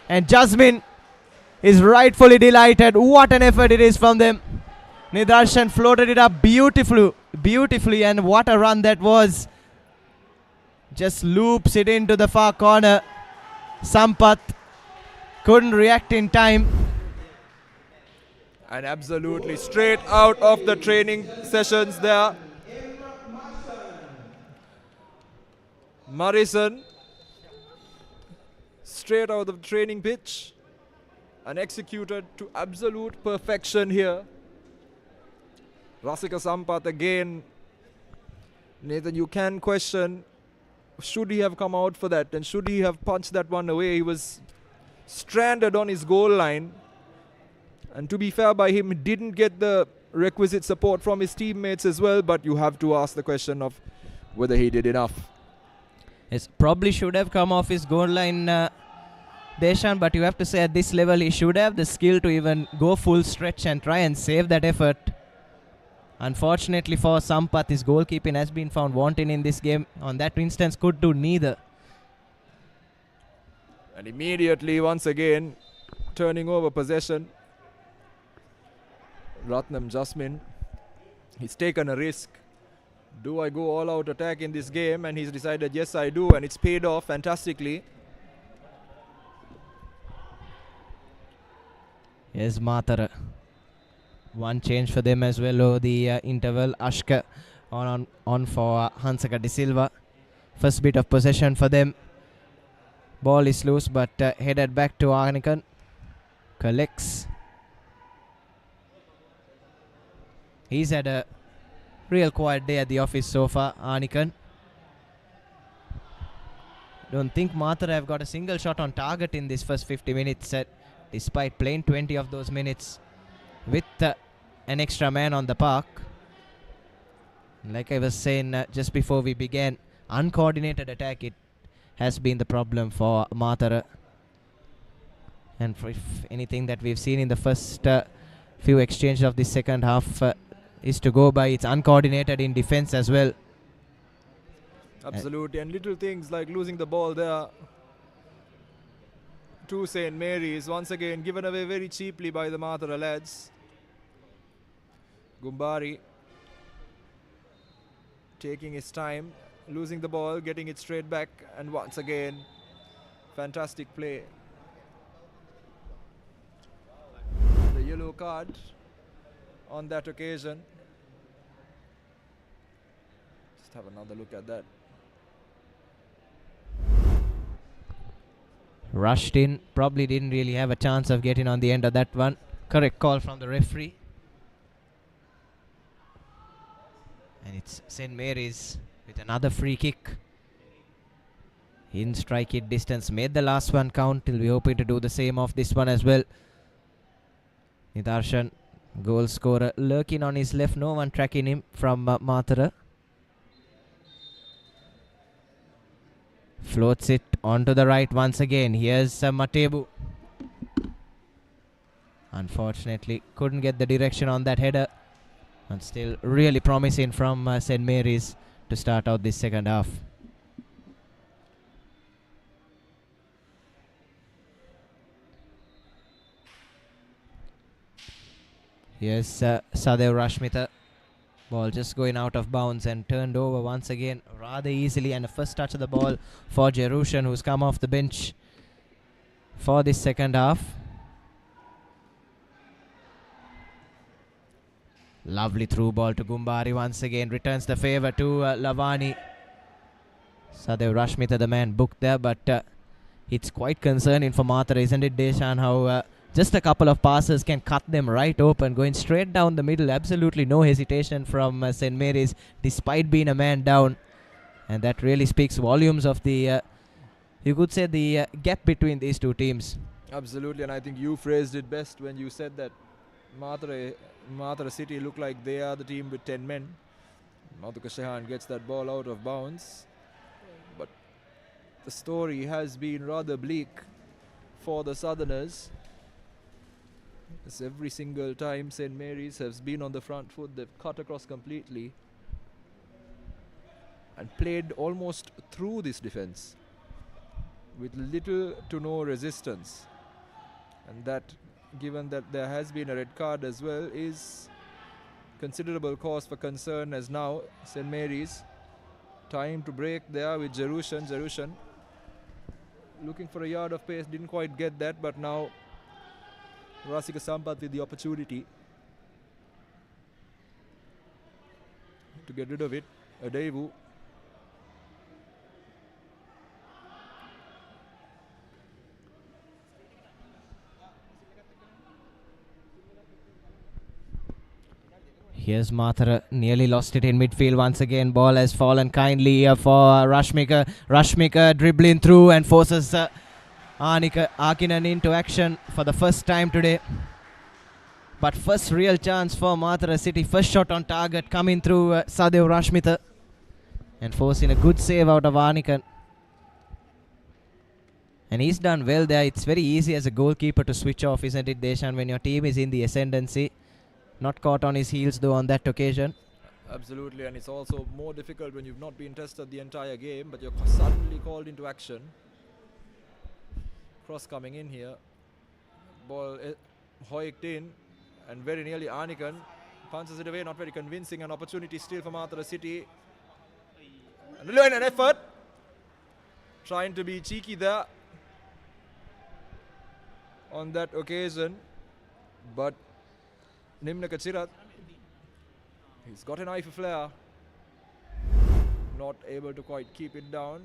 And Jasmine is rightfully delighted. What an effort it is from them. Nidarshan floated it up beautifully, and what a run that was. Just loops it into the far corner. Sampath couldn't react in time. And absolutely straight out of the training sessions there. Morrison, straight out of the training pitch and executed to absolute perfection here. Rasika Sampath again. Nathan, you can question, should he have come out for that, and should he have punched that one away? He was stranded on his goal line. And to be fair by him, he didn't get the requisite support from his teammates as well, but you have to ask the question of whether he did enough. Yes, probably should have come off his goal line, Deshan, but you have to say at this level he should have the skill to even go full stretch and try and save that effort. Unfortunately for Sampath, his goalkeeping has been found wanting in this game. On that instance, could do neither. And immediately, once again, turning over possession. Ratnam Jasmine, he's taken a risk. Do I go all out attack in this game? And he's decided, yes, I do, and it's paid off fantastically. Yes, Matara. One change for them as well over the interval. Ashka on for Hansaka De Silva. First bit of possession for them. Ball is loose, but headed back to Arnikan. Collects. He's had a real quiet day at the office so far, Arnikan. Don't think Matara have got a single shot on target in this first 50 minutes set, despite playing 20 of those minutes with an extra man on the park. Like I was saying just before we began, uncoordinated attack, it has been the problem for Matara. And for if anything that we've seen in the first few exchanges of this second half is to go by, it's uncoordinated in defense as well. Absolutely, and little things like losing the ball there to St. Mary's, once again given away very cheaply by the Matara lads. Gumbari taking his time, losing the ball, getting it straight back, and once again Fantastic play. The yellow card on that occasion. Just have another look at that. Rushed in, probably didn't really have a chance of getting on the end of that one. Correct call from the referee. And it's St. Mary's with another free kick. In strike it distance, made the last one count. He'll be hoping to do the same of this one as well. Nidarshan, goal scorer, lurking on his left. No one tracking him from Matara. Floats it onto the right once again. Here's Matebu. Unfortunately, couldn't get the direction on that header. And still really promising from St. Mary's to start out this second half. Here's Sadev Rashmita. Ball just going out of bounds and turned over once again rather easily. And the first touch of the ball for Jerushan, who's come off the bench for this second half. Lovely through ball to Gumbari once again. Returns the favour to Lavani. Sadev Rashmita, the man booked there, but it's quite concerning for Matara, isn't it, Deshan? How just a couple of passes can cut them right open, going straight down the middle. Absolutely no hesitation from St. Mary's, despite being a man down. And that really speaks volumes of the, you could say, the gap between these two teams. Absolutely, and I think you phrased it best when you said that Matara City look like they are the team with 10 men. Madhuka Shehan gets that ball out of bounds. But the story has been rather bleak for the Southerners. As every single time St. Mary's has been on the front foot, they've cut across completely and played almost through this defense with little to no resistance. And that, given that there has been a red card as well, is considerable cause for concern, as now St. Mary's time to break there with Jerushan. Jerushan looking for a yard of pace, didn't quite get that, but now Rasika Sampath with the opportunity to get rid of it. Adevu. Here's Matara, nearly lost it in midfield once again. Ball has fallen kindly for Rashmika. Rashmika dribbling through and forces Akinan into action for the first time today. But first real chance for Matara City. First shot on target coming through Sadev Rashmita and forcing a good save out of Anikan. And he's done well there. It's very easy as a goalkeeper to switch off, isn't it, Deshan, when your team is in the ascendancy? Not caught on his heels though on that occasion. Absolutely, and it's also more difficult when you've not been tested the entire game, but you're suddenly called into action. Cross coming in here. Ball hoiked in and very nearly Anikan punches it away, not very convincing. An opportunity still for Matara City. And an effort. Trying to be cheeky there on that occasion. But Nimna Kachirat, he's got an eye for flair. Not able to quite keep it down.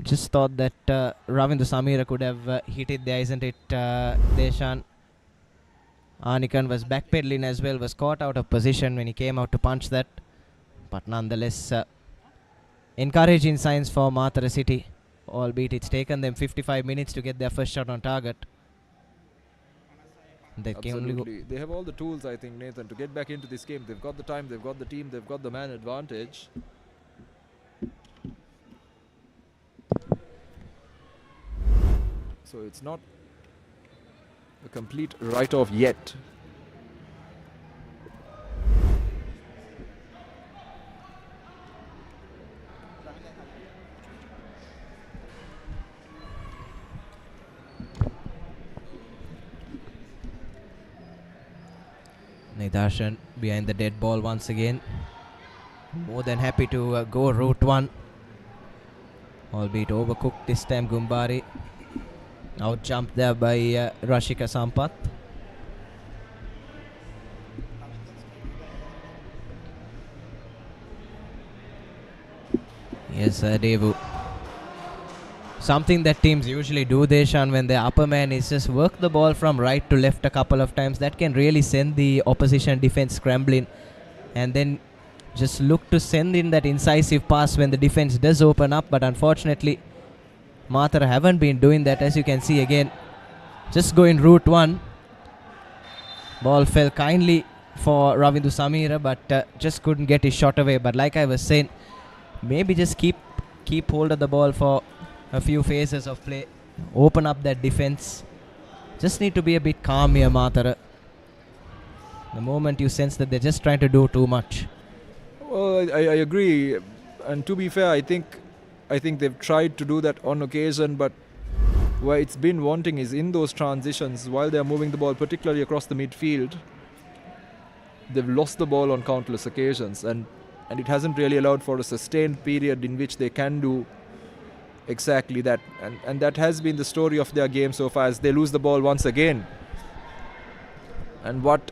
Just thought that Ravindu Samira could have hit it there, isn't it, Deshan? Anikan was backpedaling as well, was caught out of position when he came out to punch that. But nonetheless, encouraging signs for Matara City, albeit it's taken them 55 minutes to get their first shot on target. Absolutely. They have all the tools, I think, Nathan, to get back into this game. They've got the time, they've got the team, they've got the man advantage. So it's not a complete write-off yet. Nidarshan behind the dead ball once again. more than happy to go route one. Albeit overcooked this time, Gumbari. Out jumped there by Rashika Sampath. Yes, Devu. Something that teams usually do, Deshan, when the upper man is just work the ball from right to left a couple of times. That can really send the opposition defense scrambling, and then just look to send in that incisive pass when the defense does open up. But unfortunately, Matara haven't been doing that. As you can see again, just going route one. Ball fell kindly for Ravindu Samira, but just couldn't get his shot away. But like I was saying, maybe just keep hold of the ball for a few phases of play, open up that defense. Just need to be a bit calm here, Matara. The moment you sense that they're just trying to do too much. Well, I agree, and to be fair, I think they've tried to do that on occasion, but where it's been wanting is in those transitions while they're moving the ball, particularly across the midfield. They've lost the ball on countless occasions, and it hasn't really allowed for a sustained period in which they can do exactly that, and that has been the story of their game so far, as they lose the ball once again. And what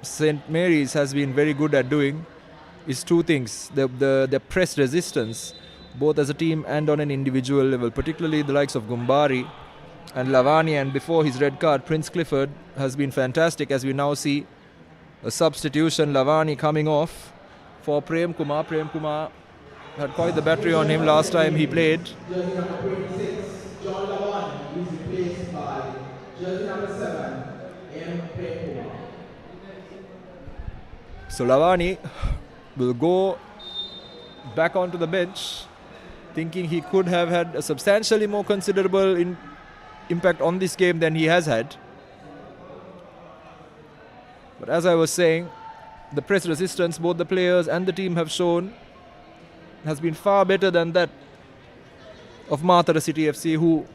St. Mary's has been very good at doing is two things: the press resistance, both as a team and on an individual level, particularly the likes of Gumbari and Lavani, and before his red card, Prince Clifford has been fantastic, as we now see a substitution, Lavani coming off for Prem Kumar. Prem Kumar had quite the battery on him last time he played. Jersey number 26, John Lavani is replaced by jersey number 7, M. Premkumar. So Lavani will go back onto the bench, thinking he could have had a substantially more considerable impact on this game than he has had. But as I was saying, the press resistance both the players and the team have shown has been far better than that of Matara City FC, who,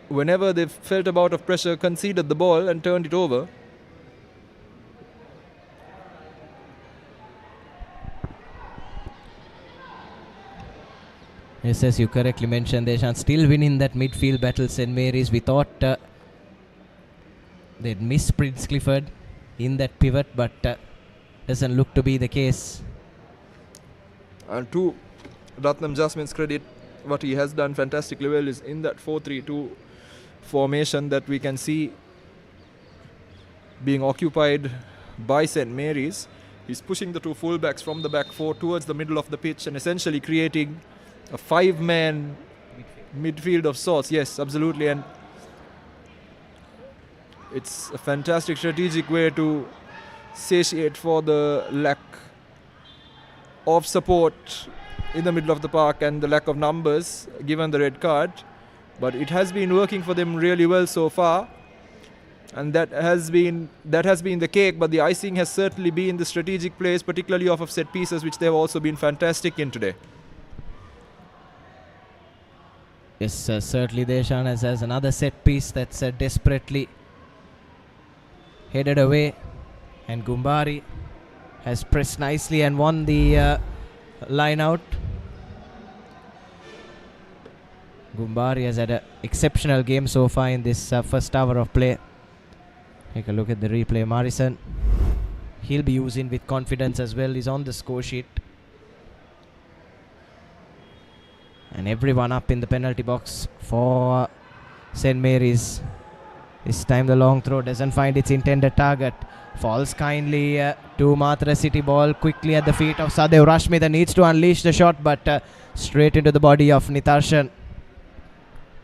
whenever they felt a bout of pressure, conceded the ball and turned it over. Yes, as you correctly mentioned, Deshan still winning that midfield battle. St. Mary's, we thought they'd miss Prince Clifford in that pivot, but doesn't look to be the case. And to Ratnam Jasmine's credit, what he has done fantastically well is in that 4-3-2 formation that we can see being occupied by St. Mary's. He's pushing the two fullbacks from the back four towards the middle of the pitch and essentially creating a five-man midfield of sorts. Yes, absolutely. And it's a fantastic strategic way to satiate for the lack of support in the middle of the park and the lack of numbers given the red card. But it has been working for them really well so far, and that has been the cake. But the icing has certainly been the strategic plays, particularly off of set pieces, which they have also been fantastic in today. Yes, certainly Deshan has another set piece that's desperately headed away, and Gumbari has pressed nicely and won the line out. Gumbari has had an exceptional game so far in this first hour of play. Take a look at the replay. Morrison, he'll be using with confidence as well. He's on the score sheet. And everyone up in the penalty box for St. Mary's. This time the long throw doesn't find its intended target. Falls kindly to Matara City. Ball quickly at the feet of Sadev Rashmita. Needs to unleash the shot, but straight into the body of Nitarshan.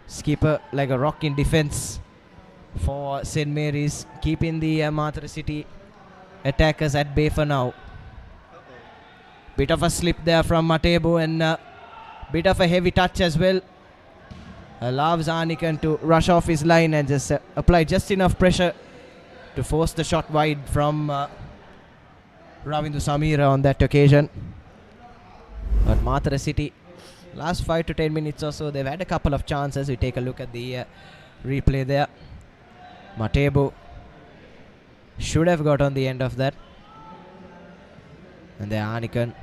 Skipper like a rock in defense for St. Mary's, keeping the Matara City attackers at bay for now. Bit of a slip there from Matebo, and bit of a heavy touch as well. Allows Anikan to rush off his line and just apply just enough pressure to force the shot wide from Ravindu Samira on that occasion. But Matara City, last 5 to 10 minutes or so, they've had a couple of chances. We take a look at the replay there. Matebo should have got on the end of that. And there Anikan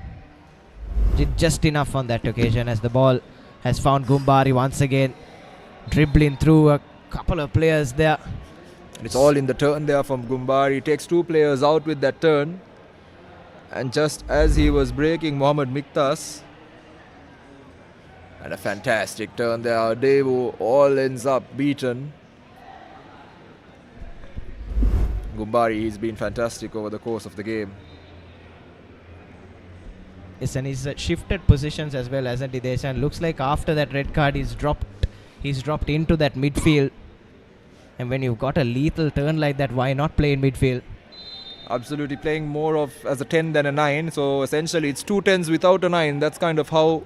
did just enough on that occasion as the ball has found Gumbari once again, dribbling through a couple of players there. It's all in the turn there from Gumbari. He takes 2 players out with that turn. And just as he was breaking Mohammad Miktas, and a fantastic turn there, Devu all ends up beaten. Gumbari, he's been fantastic over the course of the game. Yes, and he's shifted positions as well, hasn't he, Deshan? Looks like after that red card he's dropped into that midfield. And when you've got a lethal turn like that, why not play in midfield? Absolutely, playing more of as a 10 than a 9. So essentially it's 2 10s without a 9. That's kind of how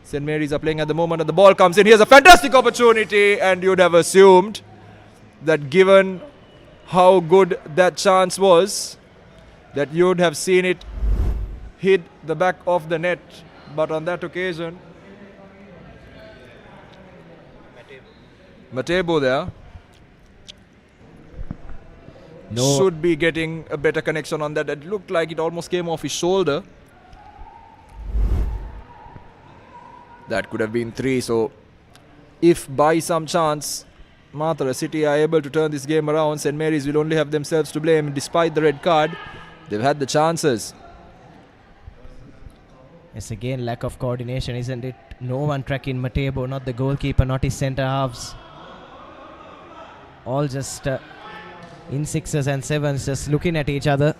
St. Mary's are playing at the moment. And the ball comes in. Here's a fantastic opportunity, and you'd have assumed that given how good that chance was, that you'd have seen it hit the back of the net. But on that occasion, Matebo there should be getting a better connection on that. It looked like it almost came off his shoulder. That could have been 3. So if by some chance Matara City are able to turn this game around, St. Mary's will only have themselves to blame. Despite the red card, they've had the chances. Yes, again, lack of coordination, isn't it? No one tracking Matebo, not the goalkeeper, not his centre halves. All just in 6s and 7s, just looking at each other.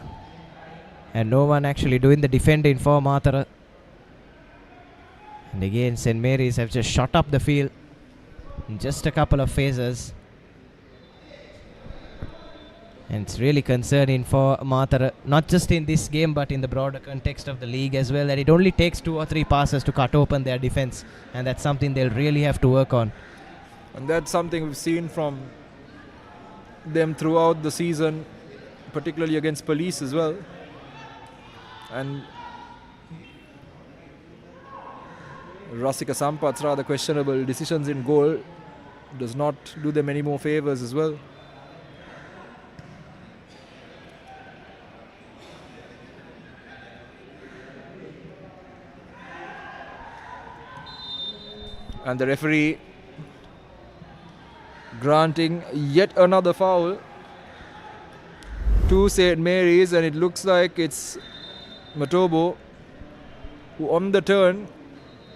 And no one actually doing the defending for Matara. And again, St. Mary's have just shot up the field in just a couple of phases. And it's really concerning for Matara, not just in this game but in the broader context of the league as well, that it only takes 2 or 3 passes to cut open their defence, and that's something they'll really have to work on. And that's something we've seen from them throughout the season, particularly against Police as well. And Rasika Sampath's rather questionable decisions in goal does not do them any more favours as well. And the referee granting yet another foul to St. Mary's, and it looks like it's Matobo who on the turn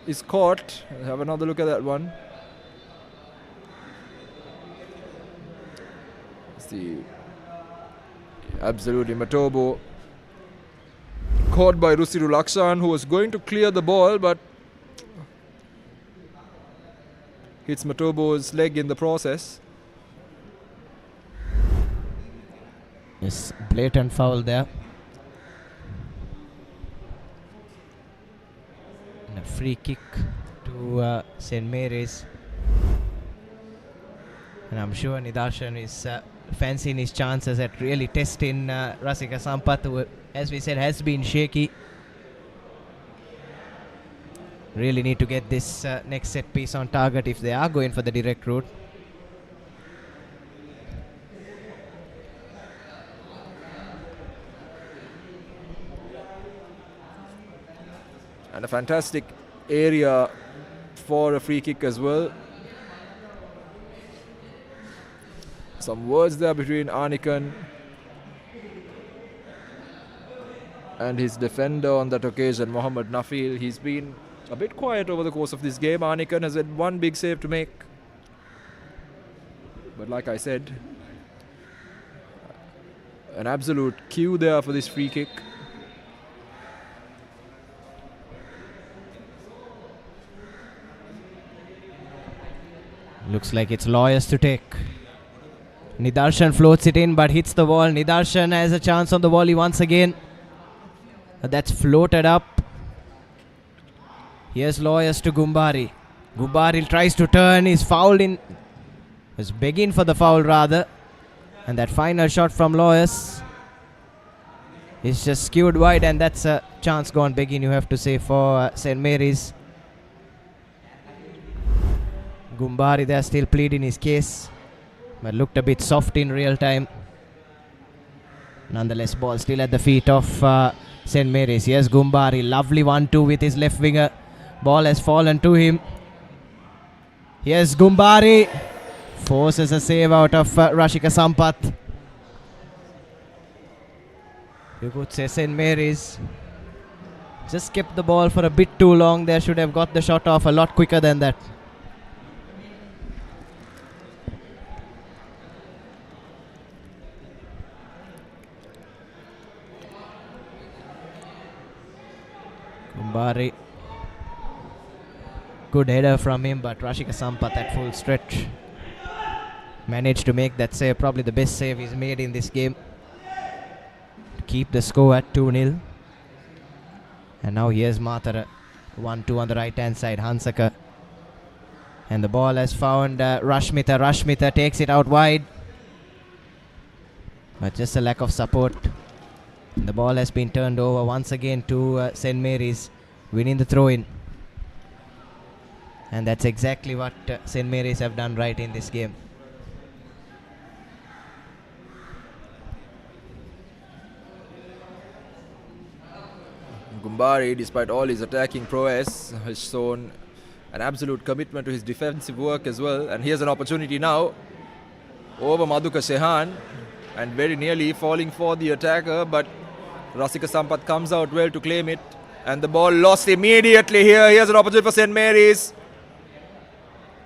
is caught. Have another look at that one. See, absolutely Matobo caught by Rusiru Lakshan, who was going to clear the ball but hits Matobo's leg in the process. Yes, blatant foul there. And a free kick to St. Mary's. And I'm sure Nidarshan is fancying his chances at really testing Rasika Sampath, who, as we said, has been shaky. Really need to get this next set piece on target if they are going for the direct route. And a fantastic area for a free kick as well. Some words there between Anikan and his defender on that occasion, Mohammad Nafil. He's been a bit quiet over the course of this game. Anikan has had one big save to make. But like I said, an absolute cue there for this free kick. Looks like it's Lawyers to take. Nidarshan floats it in but hits the wall. Nidarshan has a chance on the volley once again. That's floated up. Here's Lawyers to Gumbari. Gumbari tries to turn. He's fouled in. He's begging for the foul rather. And that final shot from Lawyers is just skewed wide, and that's a chance gone begging, you have to say, for St. Mary's. Gumbari there still pleading his case, but looked a bit soft in real time. Nonetheless, ball still at the feet of St. Mary's. Yes, Gumbari, lovely 1-2 with his left winger. Ball has fallen to him. Yes, Gumbari forces a save out of Rashika Sampath. You could say St. Mary's just kept the ball for a bit too long. They should have got the shot off a lot quicker than that. Gumbari, good header from him, but Rashika Sampath at full stretch managed to make that save, probably the best save he's made in this game, to keep the score at 2-0. And now here's Matara, 1-2 on the right hand side, Hansaka. And the ball has found Rashmita. Rashmita takes it out wide, but just a lack of support. And the ball has been turned over once again to St. Mary's, winning the throw-in. And that's exactly what St. Mary's have done right in this game. Gumbari, despite all his attacking prowess, has shown an absolute commitment to his defensive work as well. And here's an opportunity now over Madhuka Shehan, and very nearly falling for the attacker, but Rasika Sampath comes out well to claim it, and the ball lost immediately here. Here's an opportunity for St. Mary's,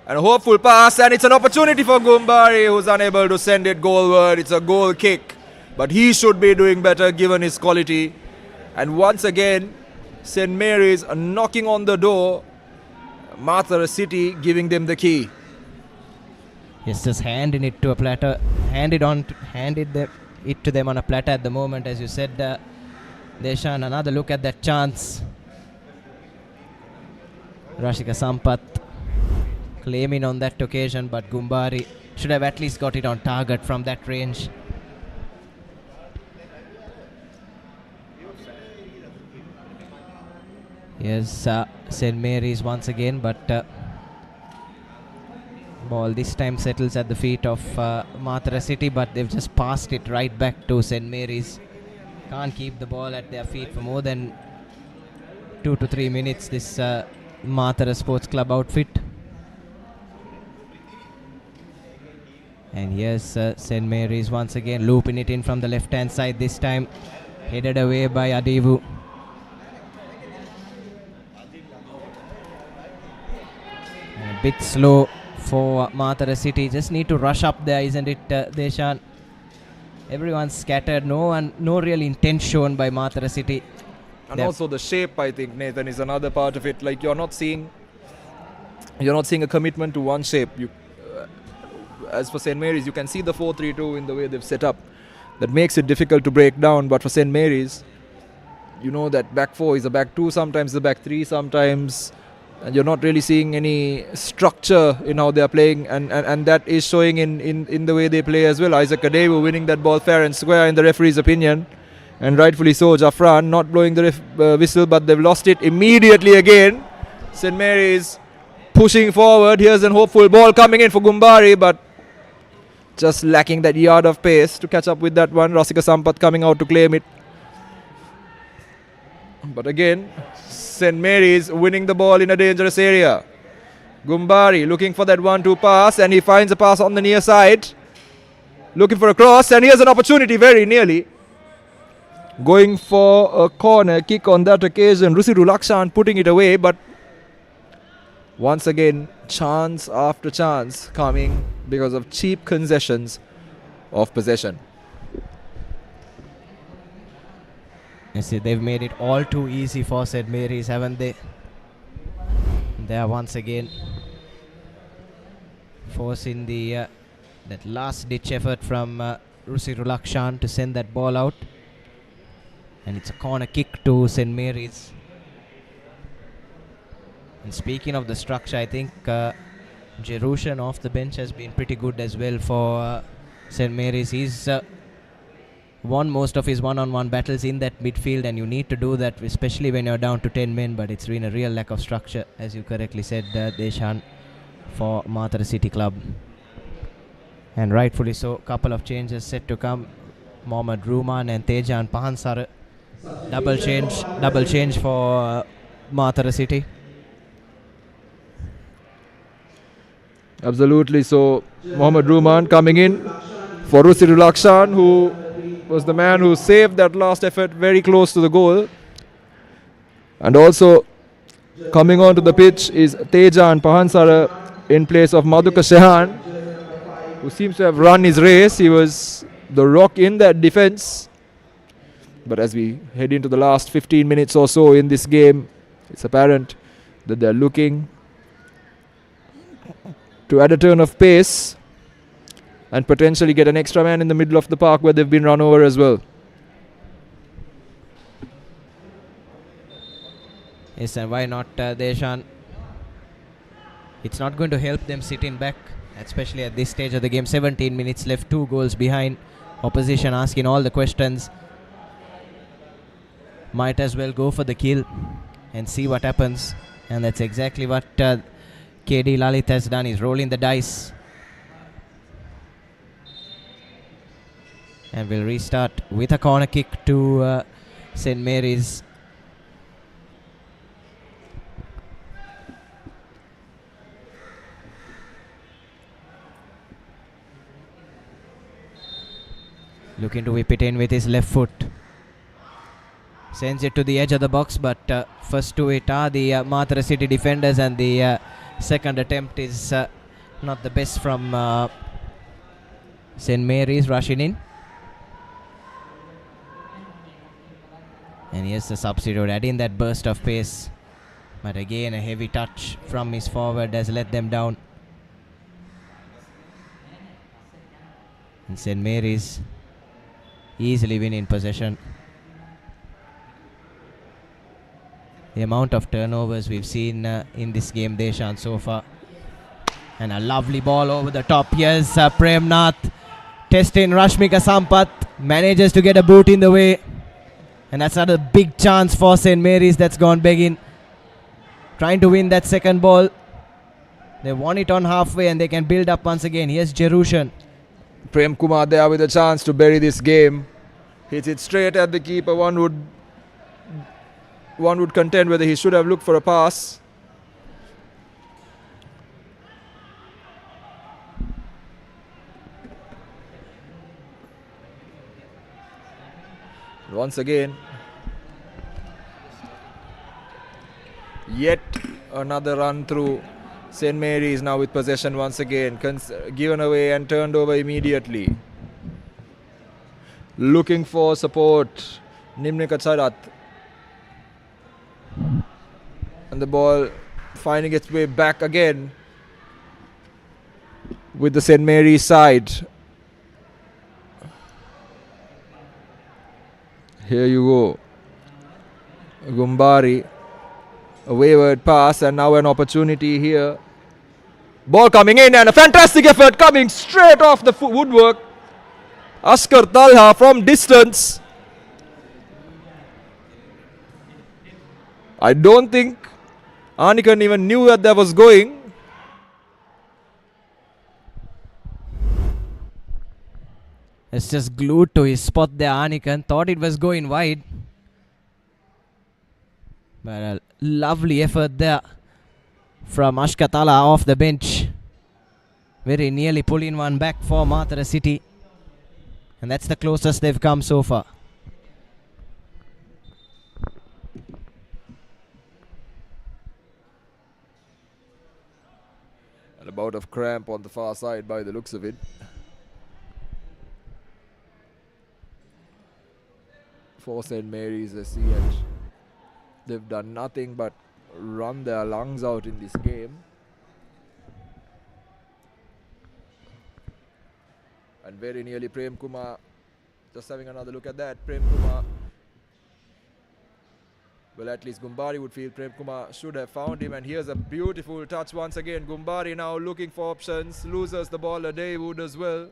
and a hopeful pass, and it's an opportunity for Gumbari, who's unable to send it goalward. It's a goal kick, but he should be doing better given his quality. And once again, St. Mary's are knocking on the door, Matara City giving them the key. Yes, just handing it to a platter, handed it to them on a platter at the moment, as you said, Deshan. Another look at that chance. Rashika Sampath claiming on that occasion, but Gumbari should have at least got it on target from that range. Yes, St. Mary's once again, but ball this time settles at the feet of Matara City, but they've just passed it right back to St. Mary's. Can't keep the ball at their feet for more than 2 to 3 minutes, this Matara Sports Club outfit. And here's St. Mary's once again, looping it in from the left hand side this time, headed away by Adivu. A bit slow for Matara City. Just need to rush up there, isn't it, Deshan? Everyone's scattered. No real intent shown by Matara City. And also the shape, I think, Nathan, is another part of it. Like you're not seeing a commitment to one shape. As for St. Mary's, you can see the 4-3-2 in the way they've set up. That makes it difficult to break down. But for St. Mary's, you know that back four is a back two, sometimes the back three, sometimes. And you're not really seeing any structure in how they're playing, and that is showing in the way they play as well. Isaac Adewu winning that ball fair and square in the referee's opinion, and rightfully so. Jafran not blowing the whistle, but they've lost it immediately again. St. Mary's pushing forward. Here's an hopeful ball coming in for Gumbari, but just lacking that yard of pace to catch up with that one. Rasika Sampath coming out to claim it. But again, St. Mary's winning the ball in a dangerous area. Gumbari looking for that 1-2 pass, and he finds a pass on the near side. Looking for a cross, and here's an opportunity very nearly. Going for a corner kick on that occasion. Rusiru Lakshan putting it away, but once again, chance after chance coming because of cheap concessions of possession. You see, they've made it all too easy for St. Mary's, haven't they? There once again, forcing the that last-ditch effort from Rusiru Lakshan to send that ball out. And it's a corner kick to St. Mary's. And speaking of the structure, I think Jerushan off the bench has been pretty good as well for St. Mary's. He's won most of his one-on-one battles in that midfield, and you need to do that, especially when you're down to 10 men, but it's been a real lack of structure, as you correctly said, Deshan, for Matara City Club. And rightfully so, couple of changes set to come. Mohammad Ruman and Tejan Pahansar Double change for Matara City. Absolutely. So Mohammad Ruman coming in for Rusiri Lakshan, who was the man who saved that last effort very close to the goal. And also coming onto the pitch is Tejan Pahansara in place of Madhuka Shehan, who seems to have run his race. He was the rock in that defense. But as we head into the last 15 minutes or so in this game, it's apparent that they're looking to add a turn of pace and potentially get an extra man in the middle of the park where they've been run over as well. Yes, and why not Deshan? It's not going to help them sit in back, especially at this stage of the game. 17 minutes left, 2 goals behind. Opposition asking all the questions. Might as well go for the kill and see what happens. And that's exactly what KD Lalit has done. He's rolling the dice. And we'll restart with a corner kick to St. Mary's. Looking to whip it in with his left foot. Sends it to the edge of the box, but first to it are the Matara City defenders, and the second attempt is not the best from St. Mary's rushing in. And here's the substitute adding that burst of pace. But again, a heavy touch from his forward has let them down. And St. Mary's easily winning possession. The amount of turnovers we've seen in this game, Deshan, so far. And a lovely ball over the top. Here's Prem Nath testing Rashmika Sampath. Manages to get a boot in the way. And that's another big chance for St. Mary's that's gone begging. Trying to win that second ball. They won it on halfway and they can build up once again. Here's Jerushan. Prem Kumar there with a chance to bury this game. Hits it straight at the keeper. One would contend whether he should have looked for a pass. Once again, yet another run through. St. Mary's now with possession once again, given away and turned over immediately. Looking for support, Nimnika Charat. And the ball finding its way back again with the St. Mary's side. Here you go. Gumbari. A wayward pass and now an opportunity here. Ball coming in and a fantastic effort coming straight off the woodwork. Askar Talha from distance. I don't think Anikan even knew that that was going. It's just glued to his spot there. Anikan thought it was going wide. But a lovely effort there from Ashkatala off the bench. Very nearly pulling one back for Matara City. And that's the closest they've come so far. And a bout of cramp on the far side by the looks of it. For St. Mary's, I see it. They've done nothing but run their lungs out in this game. And very nearly Prem Kumar, just having another look at that, Prem Kumar. Well, at least Gumbari would feel Prem Kumar should have found him. And here's a beautiful touch once again. Gumbari now looking for options, loses the ball, Ade would as well.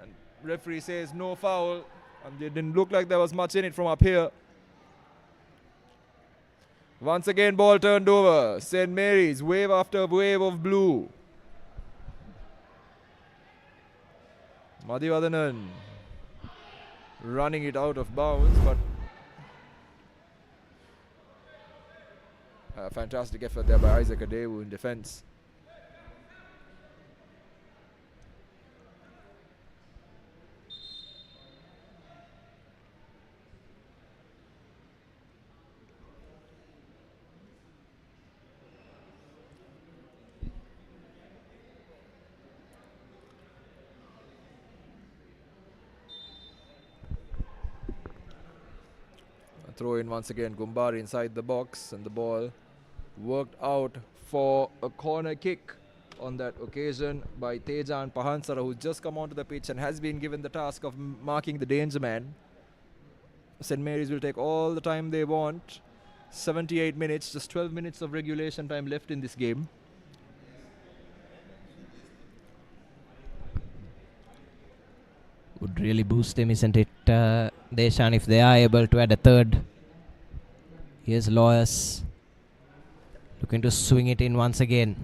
And referee says no foul. And it didn't look like there was much in it from up here. Once again, ball turned over. St. Mary's, wave after wave of blue. Madhivadanan running it out of bounds, but Fantastic effort there by Isaac Adewu in defence. Throw in once again, Gumbari inside the box, and the ball worked out for a corner kick on that occasion by Tejan Pahansara, who's just come onto the pitch and has been given the task of marking the danger man. St. Mary's will take all the time they want. 78 minutes, just 12 minutes of regulation time left in this game. Would really boost them, isn't it, Deshan, if they are able to add a third. Here's Loyas looking to swing it in once again.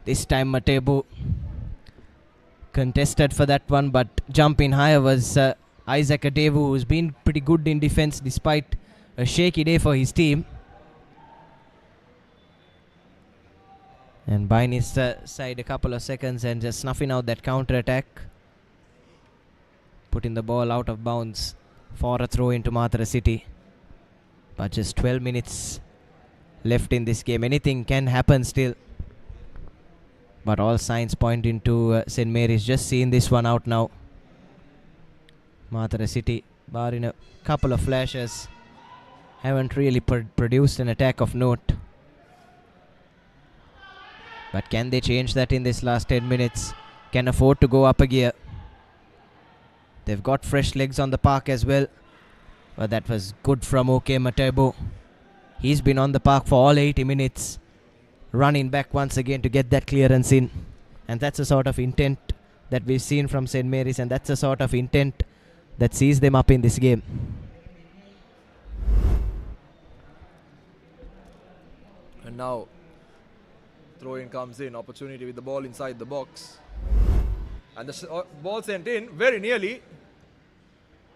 This time Matebu contested for that one, but jumping higher was Isaac Adewu, who's been pretty good in defense despite a shaky day for his team. And buying his side a couple of seconds and just snuffing out that counter attack, putting the ball out of bounds for a throw into Matara City. But just 12 minutes left in this game. Anything can happen still. But all signs point into St. Mary's just seeing this one out now. Matara City, barring a couple of flashes, haven't really produced an attack of note. But can they change that in this last 10 minutes? Can afford to go up a gear. They've got fresh legs on the park as well. But that was good from OK Matebo. He's been on the park for all 80 minutes. Running back once again to get that clearance in. And that's the sort of intent that we've seen from St. Mary's. And that's the sort of intent that sees them up in this game. And now throw-in comes in. Opportunity with the ball inside the box. And the ball sent in very nearly,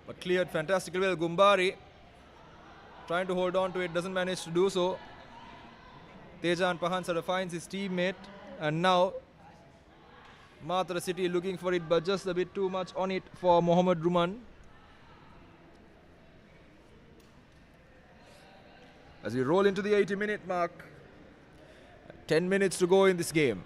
but cleared fantastically well. Gumbari trying to hold on to it, doesn't manage to do so. Tejan Pahansara finds his teammate, and now Matara City looking for it, but just a bit too much on it for Mohammad Ruman. As we roll into the 80-minute mark, 10 minutes to go in this game.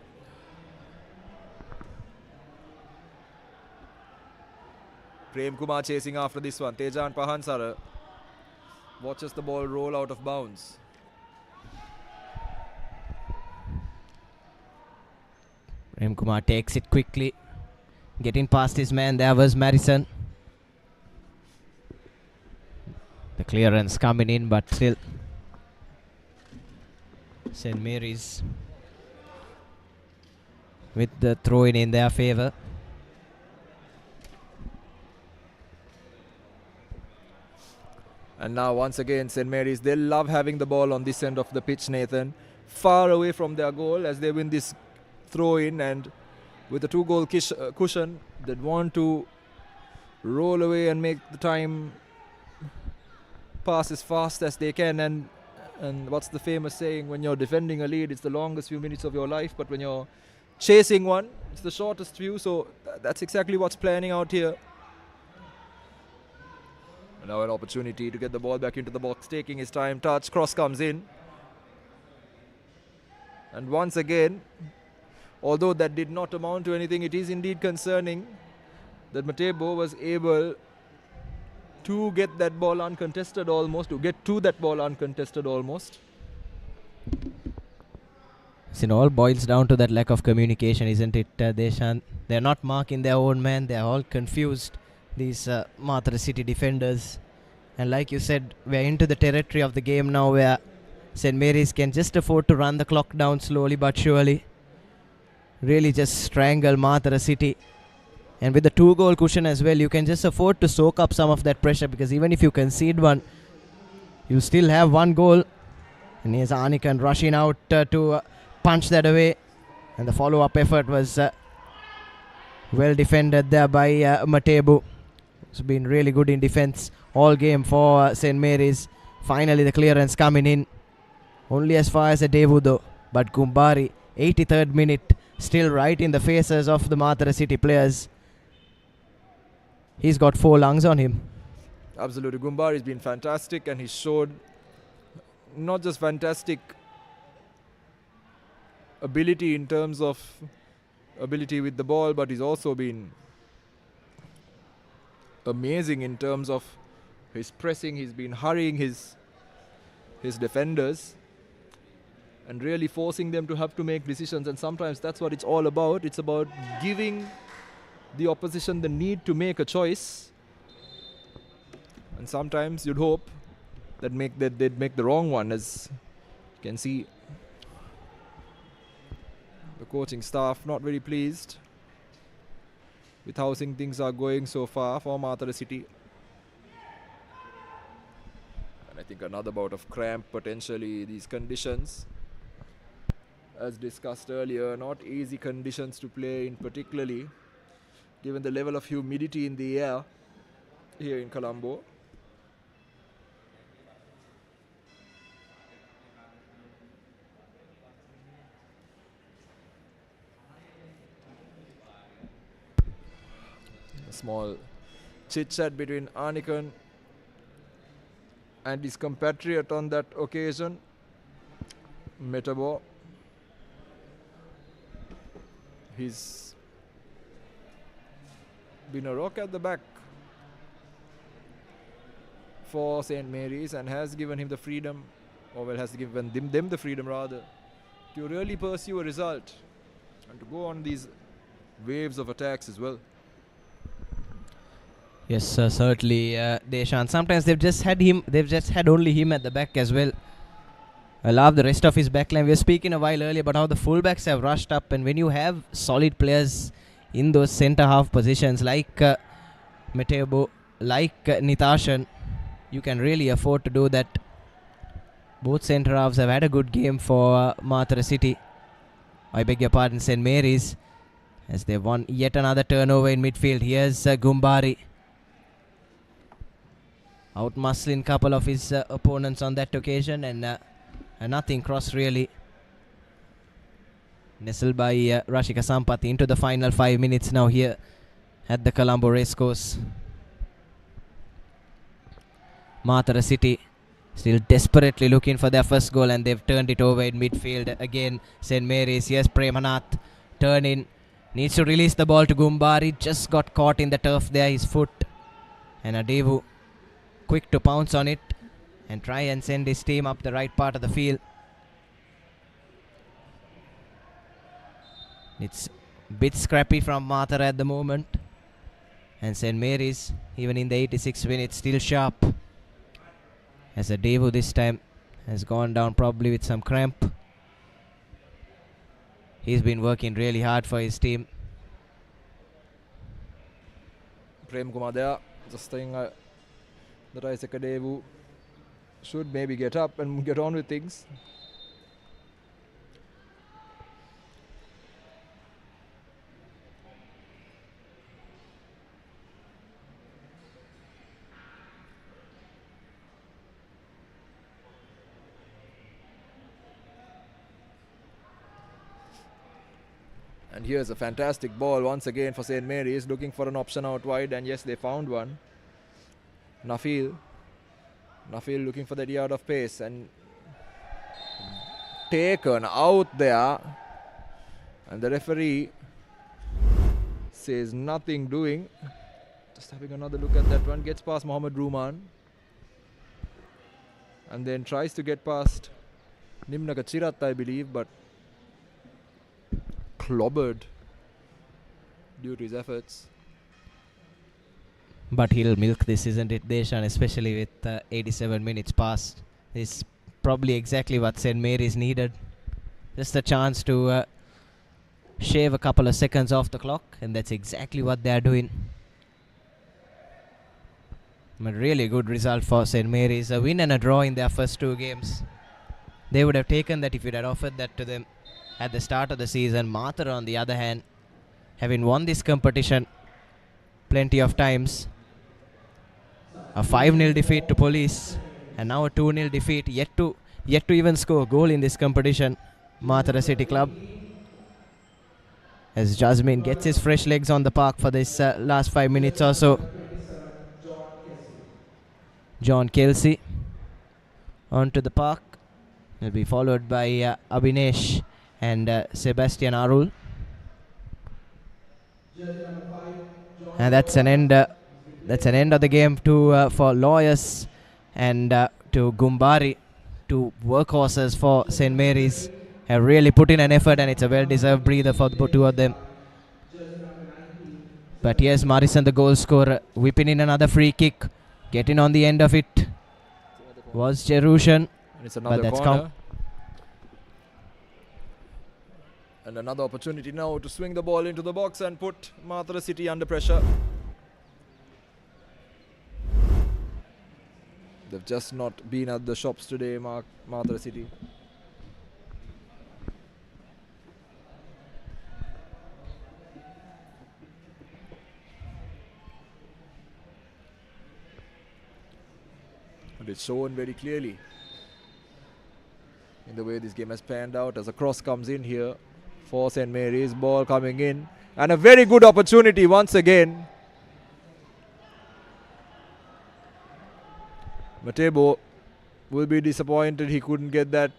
Prem Kumar chasing after this one. Tejan Pahansara watches the ball roll out of bounds. Prem Kumar takes it quickly. Getting past his man, there was Marison. The clearance coming in, but still St. Mary's with the throw-in in their favour. And now once again St. Mary's, they love having the ball on this end of the pitch, Nathan. Far away from their goal as they win this throw-in, and with the 2-goal cushion, they'd want to roll away and make the time pass as fast as they can. And what's the famous saying? When you're defending a lead, it's the longest few minutes of your life, but when you're chasing one, it's the shortest few. So that's exactly what's planning out here. Now an opportunity to get the ball back into the box, taking his time. Touch, cross comes in. And once again, although that did not amount to anything, it is indeed concerning that Matebo was able to get that ball uncontested almost, to get to that ball uncontested almost. It all boils down to that lack of communication, isn't it, Deshan? They're not marking their own man. They're all confused, these Matara City defenders. And like you said, we're into the territory of the game now where St. Mary's can just afford to run the clock down slowly but surely. Really just strangle Matara City. And with the 2-goal cushion as well, you can just afford to soak up some of that pressure, because even if you concede one, you still have 1 goal. And here's Anikan rushing out to punch that away. And the follow-up effort was well defended there by Matebu. It's been really good in defense all game for St. Mary's. Finally the clearance coming in. Only as far as a Devu though. But Gumbari, 83rd minute, still right in the faces of the Matara City players. He's got 4 lungs on him. Absolutely. Gumbari has been fantastic, and he showed not just fantastic ability in terms of ability with the ball, but he's also been amazing in terms of his pressing. He's been hurrying his defenders and really forcing them to have to make decisions, and sometimes that's what it's all about. It's about giving the opposition the need to make a choice, and sometimes you'd hope that they'd make the wrong one. As you can see, the coaching staff not very pleased with how things are going so far for Matara City. And I think another bout of cramp potentially. These conditions, as discussed earlier, not easy conditions to play in, particularly given the level of humidity in the air here in Colombo. A small chit-chat between Anikan and his compatriot on that occasion, Matara. He's been a rock at the back for St. Mary's and has given him the freedom, or well, has given them the freedom rather, to really pursue a result and to go on these waves of attacks as well. Yes, certainly, Deshan. Sometimes they've just had only him at the back as well. I love the rest of his backline. We were speaking a while earlier about how the fullbacks have rushed up, and when you have solid players in those centre half positions like Matebo, like Nitashan, you can really afford to do that. Both centre halves have had a good game for Matara City. I beg your pardon, St. Mary's, as they've won yet another turnover in midfield. Here's Gumbari. Out-muscling couple of his opponents on that occasion, and nothing cross really. Nestled by Rashika Sampathi into the final 5 minutes now here at the Colombo Racecourse. Matara City still desperately looking for their first goal, and they've turned it over in midfield again. St. Mary's, here's Premanath, turn in, needs to release the ball to Gumbari, just got caught in the turf there, his foot, and Adevu quick to pounce on it and try and send his team up the right part of the field. It's a bit scrappy from Matara at the moment, and St. Mary's, even in the 86 minutes, still sharp, as Adevu this time has gone down probably with some cramp. He's been working really hard for his team. Prem Kumar there, just saying that Isaac Adevu should maybe get up and get on with things. And here's a fantastic ball once again for St. Mary's, looking for an option out wide, and yes, they found one. Nafil looking for that yard of pace and taken out there, and the referee says nothing doing. Just having another look at that one, gets past Mohammad Ruman and then tries to get past Nimnaka Chirat, I believe, but clobbered due to his efforts. But he'll milk this, isn't it, Deshan, especially with 87 minutes past. It's probably exactly what St. Mary's needed. Just a chance to shave a couple of seconds off the clock, and that's exactly what they're doing. A really good result for St. Mary's. A win and a draw in their first 2 games. They would have taken that if you'd had offered that to them at the start of the season. Matara, on the other hand, having won this competition plenty of times, a 5-0 defeat to Police, and now a 2-0 defeat, yet to yet to even score a goal in this competition. Matara City Club. As Jasmine gets his fresh legs on the park for this last 5 minutes or so. John Kelsey onto the park. Will be followed by Abhinesh and Sebastian Arul. And that's an end. That's an end of the game for Lawyers and to Gumbari, two workhorses for St. Mary's. Have really put in an effort, and it's a well-deserved breather for the two of them. But here's Morrison, the goal scorer, whipping in another free kick. Getting on the end of it was Jerushan. It's another that's corner. And another opportunity now to swing the ball into the box and put Matara City under pressure. They've just not been at the shops today, Matara City. But it's shown very clearly in the way this game has panned out as a cross comes in here for St. Mary's. Ball coming in and a very good opportunity once again. Matebo will be disappointed he couldn't get that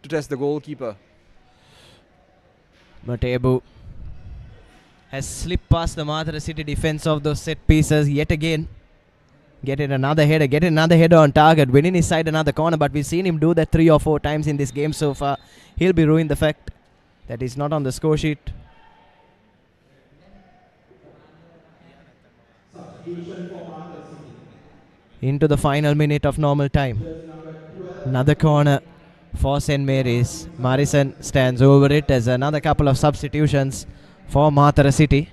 to test the goalkeeper. Matebo has slipped past the Matara City defense of those set pieces yet again. Getting another header on target, winning his side another corner, but we've seen him do that 3 or 4 times in this game so far. He'll be ruined the fact that he's not on the score sheet. Into the final minute of normal time. Another corner for St. Mary's. Morrison stands over it as another couple of substitutions for Matara City.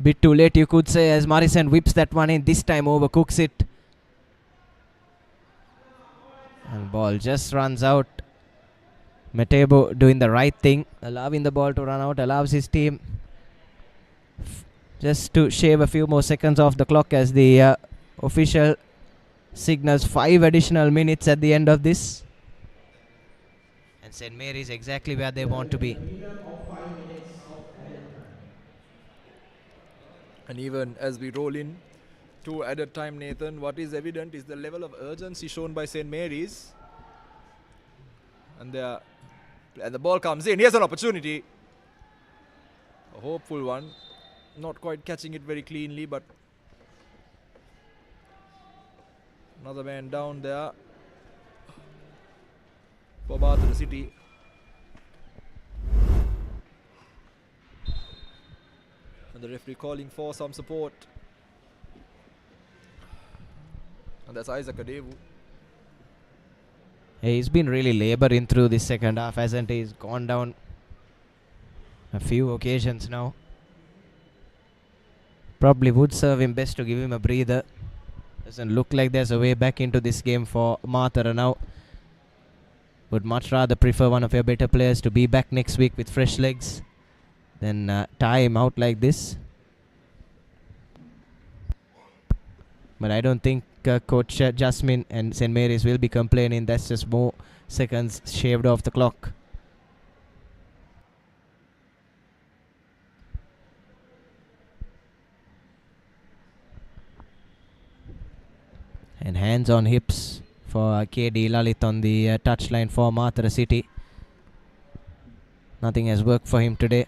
Bit too late, you could say, as Morrison whips that one in, this time overcooks it. And ball just runs out. Matebo doing the right thing, allowing the ball to run out, allows his team just to shave a few more seconds off the clock as the official signals 5 additional minutes at the end of this. And St. Mary's exactly where they want to be. And even as we roll in to added time, Nathan, what is evident is the level of urgency shown by St. Mary's. And the ball comes in. Here's an opportunity. A hopeful one. Not quite catching it very cleanly, but another man down there for Matara City. And the referee calling for some support. And that's Isaac Adevu. He's been really labouring through this second half, hasn't he? He's gone down a few occasions now. Probably would serve him best to give him a breather. Doesn't look like there's a way back into this game for Matara now. Would much rather prefer one of your better players to be back next week with fresh legs than tie him out like this. But I don't think Coach Jasmine and St. Mary's will be complaining. That's just more seconds shaved off the clock. And hands on hips for KD Lalit on the touchline for Matara City. Nothing has worked for him today.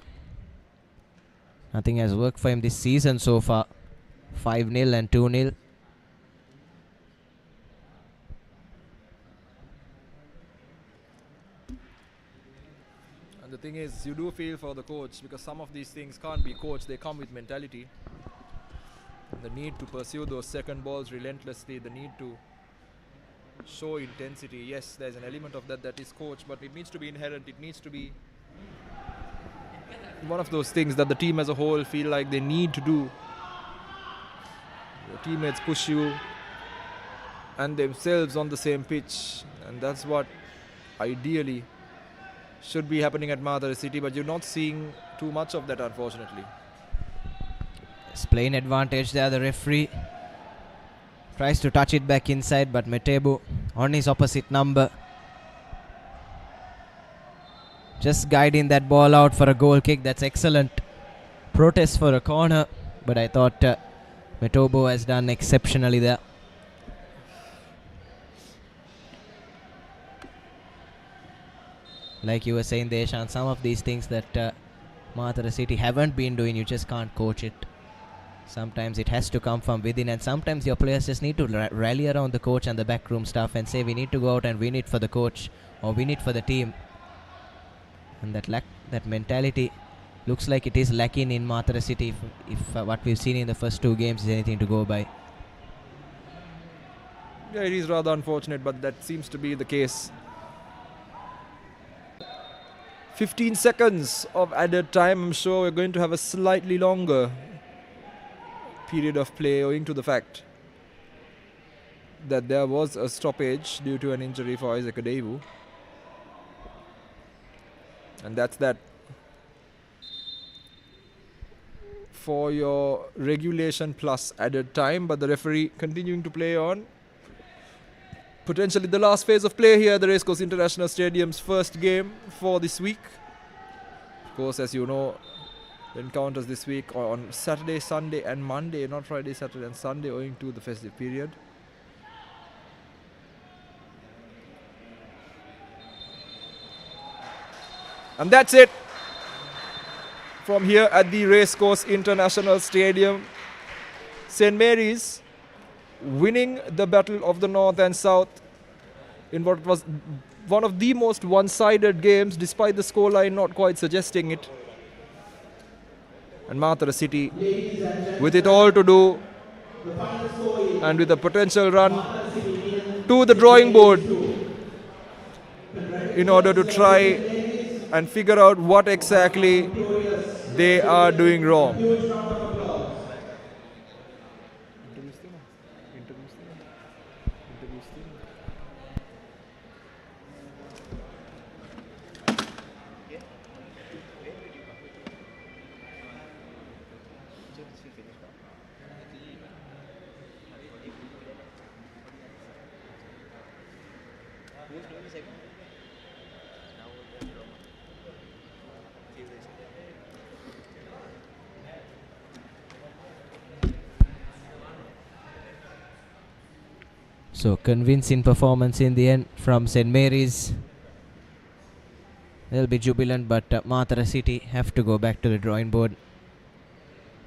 Nothing has worked for him this season so far. 5-0 and 2-0. And the thing is, you do feel for the coach because some of these things can't be coached. They come with mentality. The need to pursue those second balls relentlessly, the need to show intensity. Yes, there's an element of that is coached, but it needs to be inherent. It needs to be one of those things that the team as a whole feel like they need to do. Your teammates push you, and themselves on the same pitch, and that's what ideally should be happening at Matara City, but you're not seeing too much of that, unfortunately. It's plain advantage there. The referee tries to touch it back inside, but Metebu on his opposite number, just guiding that ball out for a goal kick. That's excellent. Protest for a corner, but I thought Metebu has done exceptionally there. Like you were saying, Deshan, some of these things that Matara City haven't been doing, you just can't coach it. Sometimes it has to come from within, and sometimes your players just need to rally around the coach and the backroom staff and say, we need to go out and win it for the coach or win it for the team. And that mentality looks like it is lacking in Matara City if what we've seen in the first two games is anything to go by. Yeah, it is rather unfortunate, but that seems to be the case. 15 seconds of added time. I'm sure we're going to have a slightly longer period of play owing to the fact that there was a stoppage due to an injury for Isaac Adewu. And that's that for your regulation plus added time, but the referee continuing to play on. Potentially the last phase of play here at the Racecourse International Stadium's first game for this week. Of course, as you know, the encounters this week are on Saturday, Sunday and Monday, not Friday, Saturday and Sunday, owing to the festive period. And that's it from here at the Racecourse International Stadium. St. Mary's winning the battle of the North and South in what was one of the most one-sided games, despite the scoreline not quite suggesting it. And Matara City, with it all to do and with a potential run to the drawing board in order to try and figure out what exactly they are doing wrong. So convincing performance in the end from St. Mary's. They'll be jubilant, but Matara City have to go back to the drawing board.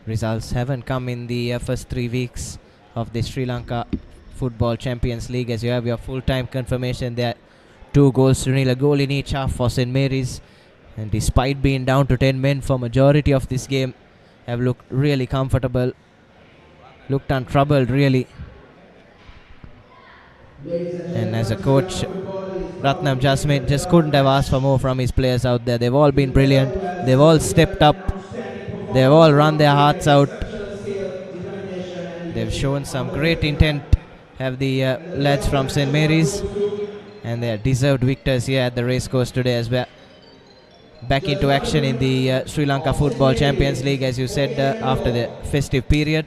Results haven't come in the first 3 weeks of the Sri Lanka Football Champions League, as you have your full-time confirmation there. 2 goals to nil, a goal in each half for St. Mary's. And despite being down to 10 men for majority of this game, have looked really comfortable, looked untroubled really. And as a coach, Ratnam Jasmine just couldn't have asked for more from his players out there. They've all been brilliant. They've all stepped up. They've all run their hearts out. They've shown some great intent, have the lads from St. Mary's. And they are deserved victors here at the racecourse today as well. Back into action in the Sri Lanka Football Champions League, as you said, after the festive period.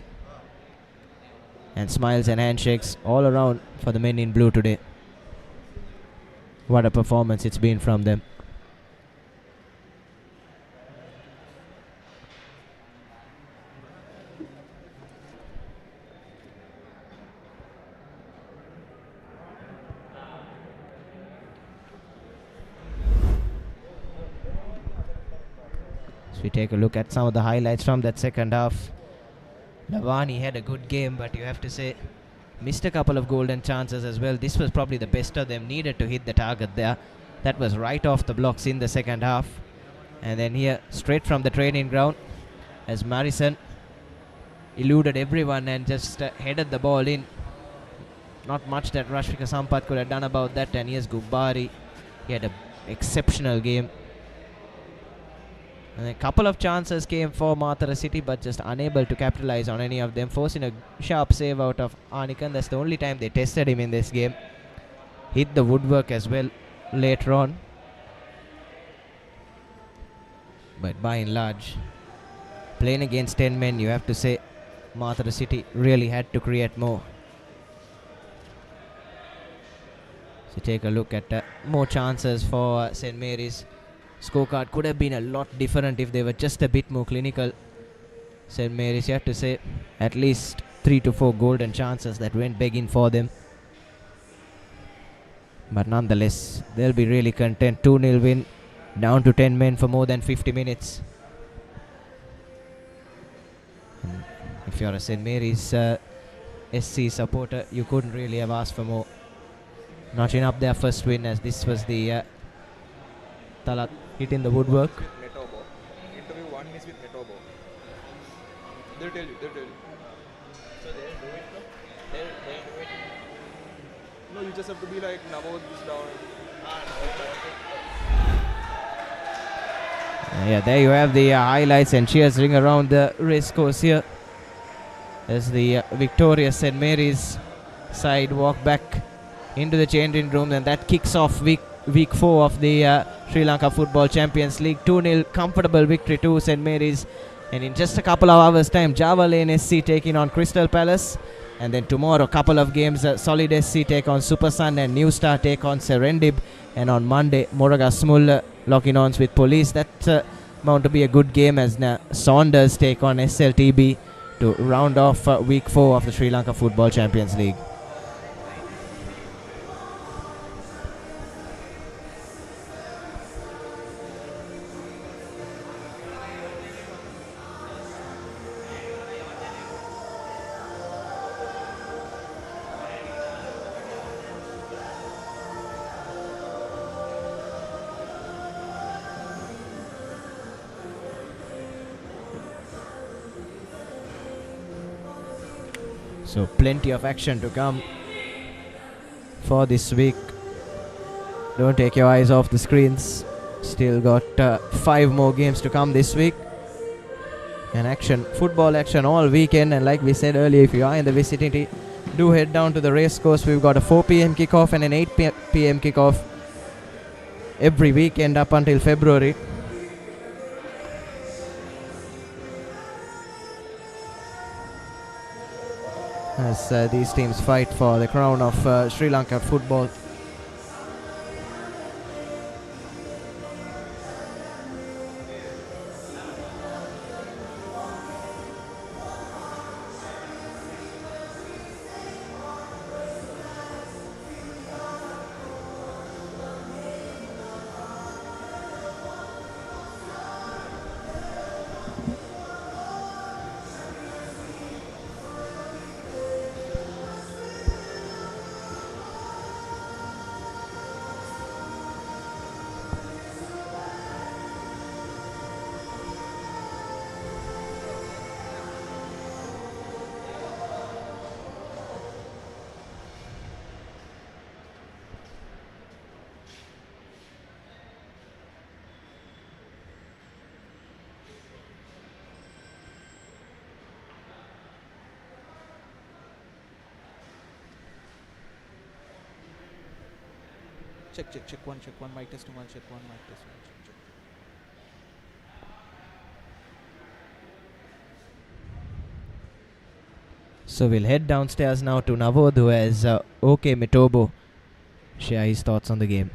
And smiles and handshakes all around for the men in blue today. What a performance it's been from them. So we take a look at some of the highlights from that second half. Lavani had a good game, but you have to say missed a couple of golden chances as well. This was probably the best of them, needed to hit the target there. That was right off the blocks in the second half. And then here, straight from the training ground, as Marison eluded everyone and just headed the ball in. Not much that Rashmika Sampath could have done about that. And here's Gubbari. He had an exceptional game. And a couple of chances came for Matara City, but just unable to capitalize on any of them, forcing a sharp save out of Anikan. That's the only time they tested him in this game. Hit the woodwork as well later on. But by and large, playing against 10 men, you have to say Matara City really had to create more. So take a look at more chances for St. Mary's. Scorecard could have been a lot different if they were just a bit more clinical. St. Mary's, you have to say, at least 3 to 4 golden chances that went begging for them. But nonetheless, they'll be really content. 2-0 win, down to 10 men for more than 50 minutes. And if you're a St. Mary's SC supporter, you couldn't really have asked for more. Notching up their first win, as this was the Talat hit in the woodwork. With Metobo. Interview 1 is with Metobo. They'll tell you. So they'll do it, no? They'll do it. No, you just have to be like, Navod is down. Yeah, there you have the highlights and cheers ring around the race course here as the victorious St. Mary's side walk back into the changing room, and that kicks off week 4 of the Sri Lanka Football Champions League. 2-0 comfortable victory to St. Mary's, and in just a couple of hours time, Java Lane SC taking on Crystal Palace, and then tomorrow couple of games, Solid SC take on Super Sun and New Star take on Serendib, and on Monday Moraga Smul locking ons with Police. That's bound to be a good game as Saunders take on SLTB to round off week 4 of the Sri Lanka Football Champions League. So plenty of action to come for this week. Don't take your eyes off the screens. Still got 5 more games to come this week. And action, football action all weekend. And like we said earlier, if you are in the vicinity, do head down to the race course. We've got a 4 p.m. kickoff and an 8 p.m. kickoff every weekend up until February. As these teams fight for the crown of Sri Lanka football. Check one, mic testing one, check one, mic test one, check. So we'll head downstairs now to Navod, who has OK Mitobo share his thoughts on the game.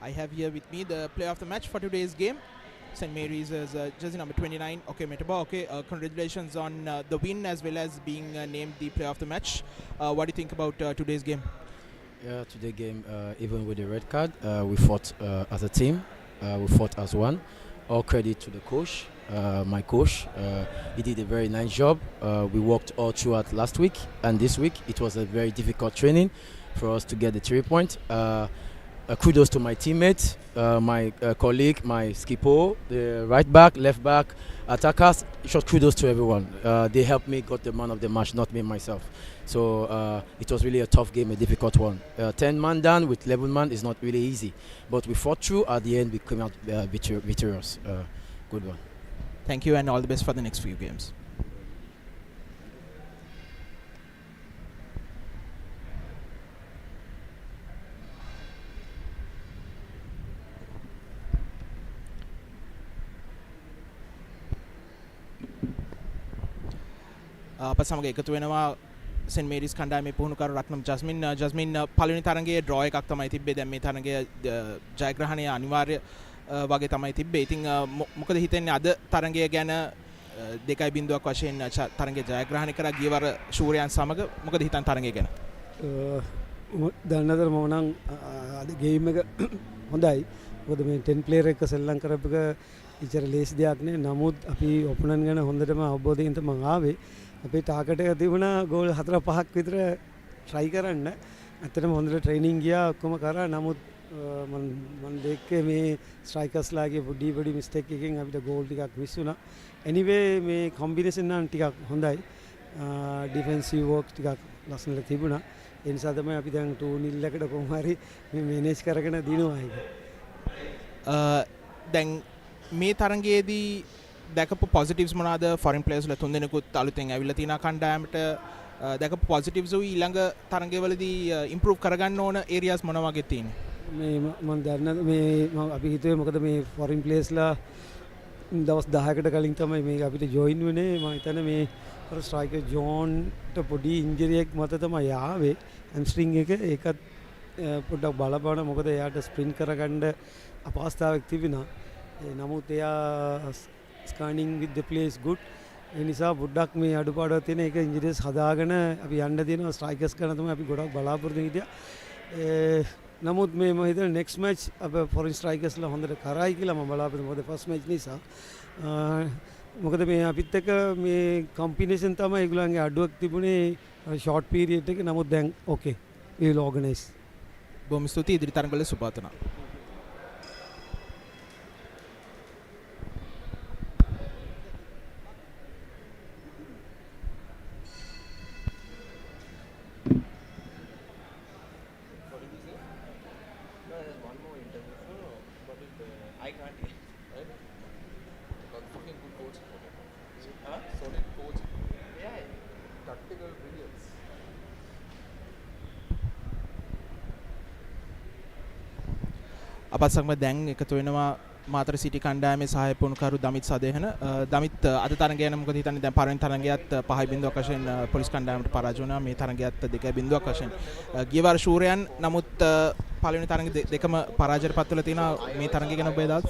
I have here with me the player of the match for today's game. St. Mary's is jersey number 29. Okay, Matara. Okay, congratulations on the win as well as being named the player of the match. What do you think about today's game? Yeah, today's game, even with the red card, we fought as a team. We fought as one. All credit to the coach, my coach. He did a very nice job. We worked all throughout last week and this week. It was a very difficult training for us to get the 3 points. Kudos to my teammates, my colleague, my skipper, the right back, left back, attackers. Short kudos to everyone. They helped me got the man of the match, not me myself. So it was really a tough game, a difficult one. 10 man down with 11 man is not really easy, but we fought through. At the end, we came out victorious. Good one. Thank you and all the best for the next few games. අප සමග එකතු වෙනවා Zen මේරිස් කණ්ඩායමේ පුහුණුකරු Ratnam Jasmine පළවෙනි තරඟයේ draw එකක් තමයි තිබ්බේ. දැන් මේ තරඟයේ ජයග්‍රහණය අනිවාර්ය වගේ තමයි තිබ්බේ. ඉතින් මොකද හිතන්නේ අද තරඟය ගැන 2-0ක් වශයෙන් තරඟය ජයග්‍රහණය කරා ගියවර ශූරයන් සමග මොකද හිතන්නේ තරඟය ගැන? දැනනතර මම නම් අද ගේම් එක හොඳයි. මොකද මේ 10 ප්ලේයර් එක සෙල්ලම් කරපු එක ඉතර ලේසි දෙයක් නේ. නමුත් අපි ඔපනන් ගැන හොඳටම අවබෝධයෙන් තමයි ආවේ. අපේ ටාගට් එක තිබුණා ගෝල් 4-5ක් විතර try කරන්න. ඇත්තටම හොඳට ට්‍රේනින් ගියා ඔක්කොම කරා. නමුත් මම දෙක්කේ මේ ස්ට්‍රයිකර්ස්ලාගේ පොඩි මිස්ටේක් එකකින් අපිට ගෝල් ටිකක් මිස් වුණා. anyway මේ කොම්බිනේෂන් නම් ටිකක් හොඳයි. ඩිෆෙන්සිව් වර්ක් ටිකක් ලස්සනට තිබුණා. ඒ නිසා තමයි අපි දැන් 2-0 එකට කොහොම හරි මේ මැනේජ් කරගෙන දිනුවා ඒක. දැන් මේ තරඟයේදී දැකපු පොසිටිව්ස් මොනවාද? ෆොරින් ප්ලේයර්ස්ලා 3 දෙනෙකුත් අලුතෙන් ඇවිල්ලා තියෙනවා කණ්ඩායමට. දැකපු පොසිටිව්ස් උයි ඊළඟ තරඟවලදී ඉම්ප්‍රූව් කරගන්න ඕන ඒරියාස් මොන වගේ තියෙන්නේ? මේ මම දන්න මේ අපි හිතුවේ මොකද මේ ෆොරින් ප්ලේයර්ස්ලා දවස් 10කට කලින් තමයි මේක අපිට ජොයින් වෙන්නේ. මම හිතන්නේ මේ අර ස්ට්‍රයිකර් ජෝන්ට පොඩි ඉන්ජරි එකක් මත තමයි ආවේ. හැම්ස්ට්‍රින්ග් එක ඒකත් පොඩ්ඩක් බලපාන. මොකද එයාට ස්ප්‍රින්ට් කරගන්න අපහසුතාවයක් තිබුණා. නමුත් එයා scanning with the play is good. ඒ නිසා පොඩ්ඩක් මේ අඩුපාඩුවක් තියෙන ඒක ඉන්ජරිස් හදාගෙන අපි යන්න දෙනවා. ස්ට්‍රයිකර්ස් කරන තමයි අපි ගොඩක් බලාපොරොත්තු හිටියා. නමුත් මේ මම හිතන්නේ next match අප ෆොරින් ස්ට්‍රයිකර්ස්ලා හොඳට කරයි කියලා මම බලාපොරොත්තු වෙනවා. මොකද first match නිසා. මොකද මේ අපිත් එක්ක මේ combination තමයි ඒගොල්ලන්ගේ අඩුවක් තිබුණේ short period එකේ. නමුත් දැන් okay. we will organize. බොහොම ස්තුතියි. ඉදිරි තරඟවල සුබපතනවා. අපත් සමග දැන් එකතු වෙනවා මාතර සිටි කණ්ඩායමේ සහාය පුහුණුකරු දමිත් සදේහන. දමිත් අද තරඟය ගැන මොකද හිතන්නේ? දැන් පළවෙනි තරඟයත් 5-0ක් වශයෙන් පොලිස් කණ්ඩායමට පරාජය වුණා. මේ තරඟයත් 2-0ක් වශයෙන් ගියවර ශූරයන්. නමුත් පළවෙනි තරඟ දෙකම පරාජයට පත් වෙලා තිනවා. මේ තරඟය ගැන ඔබේ අදහස්?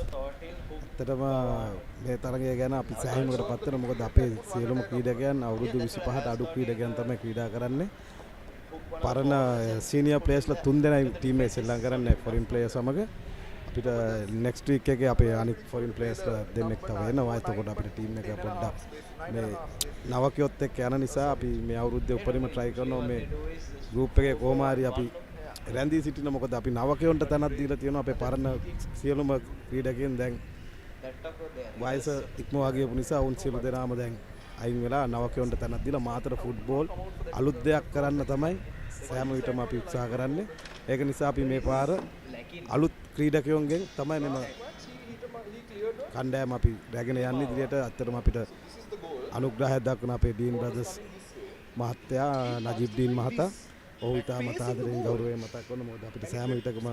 ඇත්තටම මේ තරඟය ගැන අපි සෑහීමකට පත් වෙනවා. මොකද අපේ සියලුම ක්‍රීඩකයන් අවුරුදු 25ට අඩු ක්‍රීඩකයන් තමයි ක්‍රීඩා කරන්නේ. පරණ සීනියර් ප්ලේයර්ස්ලා 3 දෙනයි ටීම් එකේ සෙල්ලම් කරන්නේ ෆොරින් ප්ලේයර් සමග. අපිට නෙක්ස්ට් වීක් එකේ අපේ අනිත් ෆොරින් ප්ලේයර්ස්ලා දෙන්නෙක් තව එනවා. එතකොට අපිට ටීම් එක පොඩ්ඩක් මේ නවකයොත් එක්ක යන නිසා අපි මේ අවුරුද්දේ උපරිම try කරනවා මේ ගෲප් එකේ කොහොම හරි අපි රැඳී සිටින. මොකද අපි නවකයොන්ට තැනක් දීලා තියෙනවා. අපේ පරණ සියලුම ක්‍රීඩකයන් දැන් වයස ඉක්මවා ගියපු නිසා උන් සියලු දෙනාම දැන් අයින් වෙලා නවකයොන්ට තැනක් දීලා මාතර ෆුට්බෝල් අලුත් දෙයක් කරන්න තමයි සෑම විටම අපි උත්සාහ කරන්නේ. ඒක නිසා අපි මේ පාර අලුත් ක්‍රීඩකයන්ගෙන් තමයි මෙම කණ්ඩායම අපි රැගෙන යන්නේ ඉදිරියට. අත්‍තරම අපිට අනුග්‍රහයක් දක්වන අපේ ඩීන් බ්‍රදර්ස් මහත්තයා නජීබ් ඩීන් මහතා ඔහු ඉතාමත් ආදරයෙන් ගෞරවයෙන් මතක් කරන. මොකද අපිට සෑම විටකම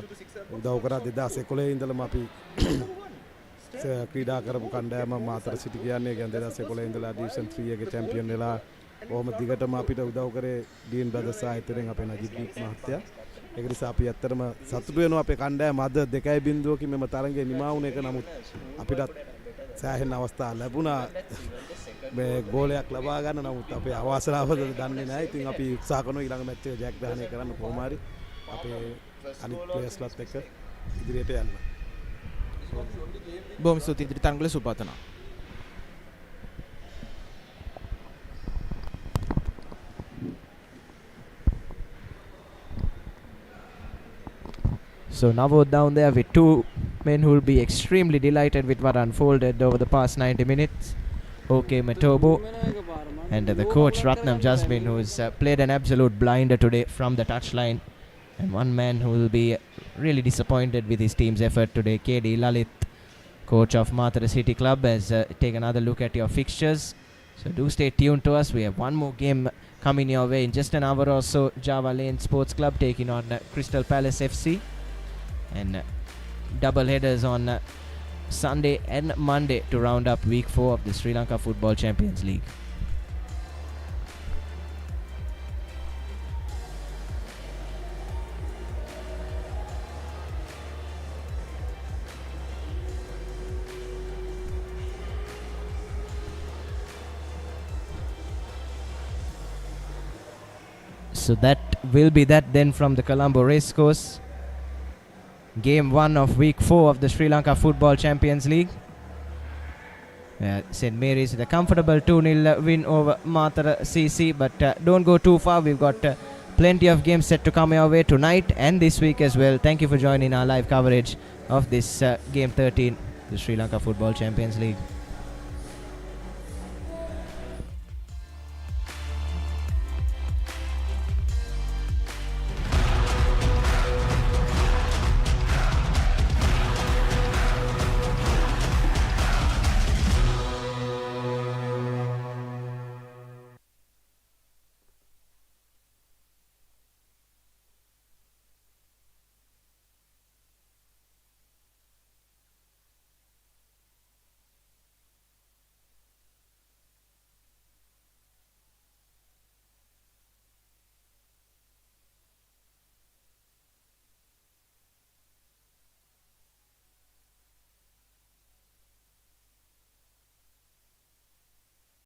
උදව් කරා. 2011 ඉඳලම අපි ක්‍රීඩා කරපු කණ්ඩායම මාතර සිටි කියන්නේ. ඒ කියන්නේ 2011 ඉඳලා ඩිවිෂන් 3 එකේ චැම්පියන් වෙලා කොහොම දිගටම අපිට උදව් කරේ ඩීන් බ්‍රදර්ස් ආයතනයෙන් අපේ නජීබ් මහත්තයා. ඒක නිසා අපි ඇත්තටම සතුටු වෙනවා අපේ කණ්ඩායම අද 2-0කින් මෙම තරඟය නිමා වුණ එක. නමුත් අපිටත් සෑහෙන අවස්ථා ලැබුණා මේ ගෝලයක් ලබා ගන්න. නමුත් අපේ අවාසනාවද දන්නේ නැහැ. ඉතින් අපි උත්සාහ කරනවා ඊළඟ මැච් එක ජයග්‍රහණය කරන්න කොහොම හරි අපේ අනිත් ප්ලේයර්ස්ලත් එක්ක ඉදිරියට යන්න. බොහොම ස්තුතියි ඉදිරි තරඟවල සුබපතනවා. So Navod down there with two men who will be extremely delighted with what unfolded over the past 90 minutes. Okay, Matobo and the coach Ratnam Jasmine, who's played an absolute blinder today from the touchline, and one man who will be really disappointed with his team's effort today, KD Lalit, coach of Matara City Club, has taken another look at your fixtures. So do stay tuned to us. We have one more game coming your way in just an hour or so. Java Lane Sports Club taking on Crystal Palace FC. And double headers on Sunday and Monday to round up week 4 of the Sri Lanka Football Champions League. So that will be that then from the Colombo Racecourse. Game 1 of week 4 of the Sri Lanka Football Champions League. St. Mary's with a comfortable 2-0 win over Matara CC, but don't go too far. We've got plenty of games set to come your way tonight and this week as well. Thank you for joining our live coverage of this Game 13, the Sri Lanka Football Champions League.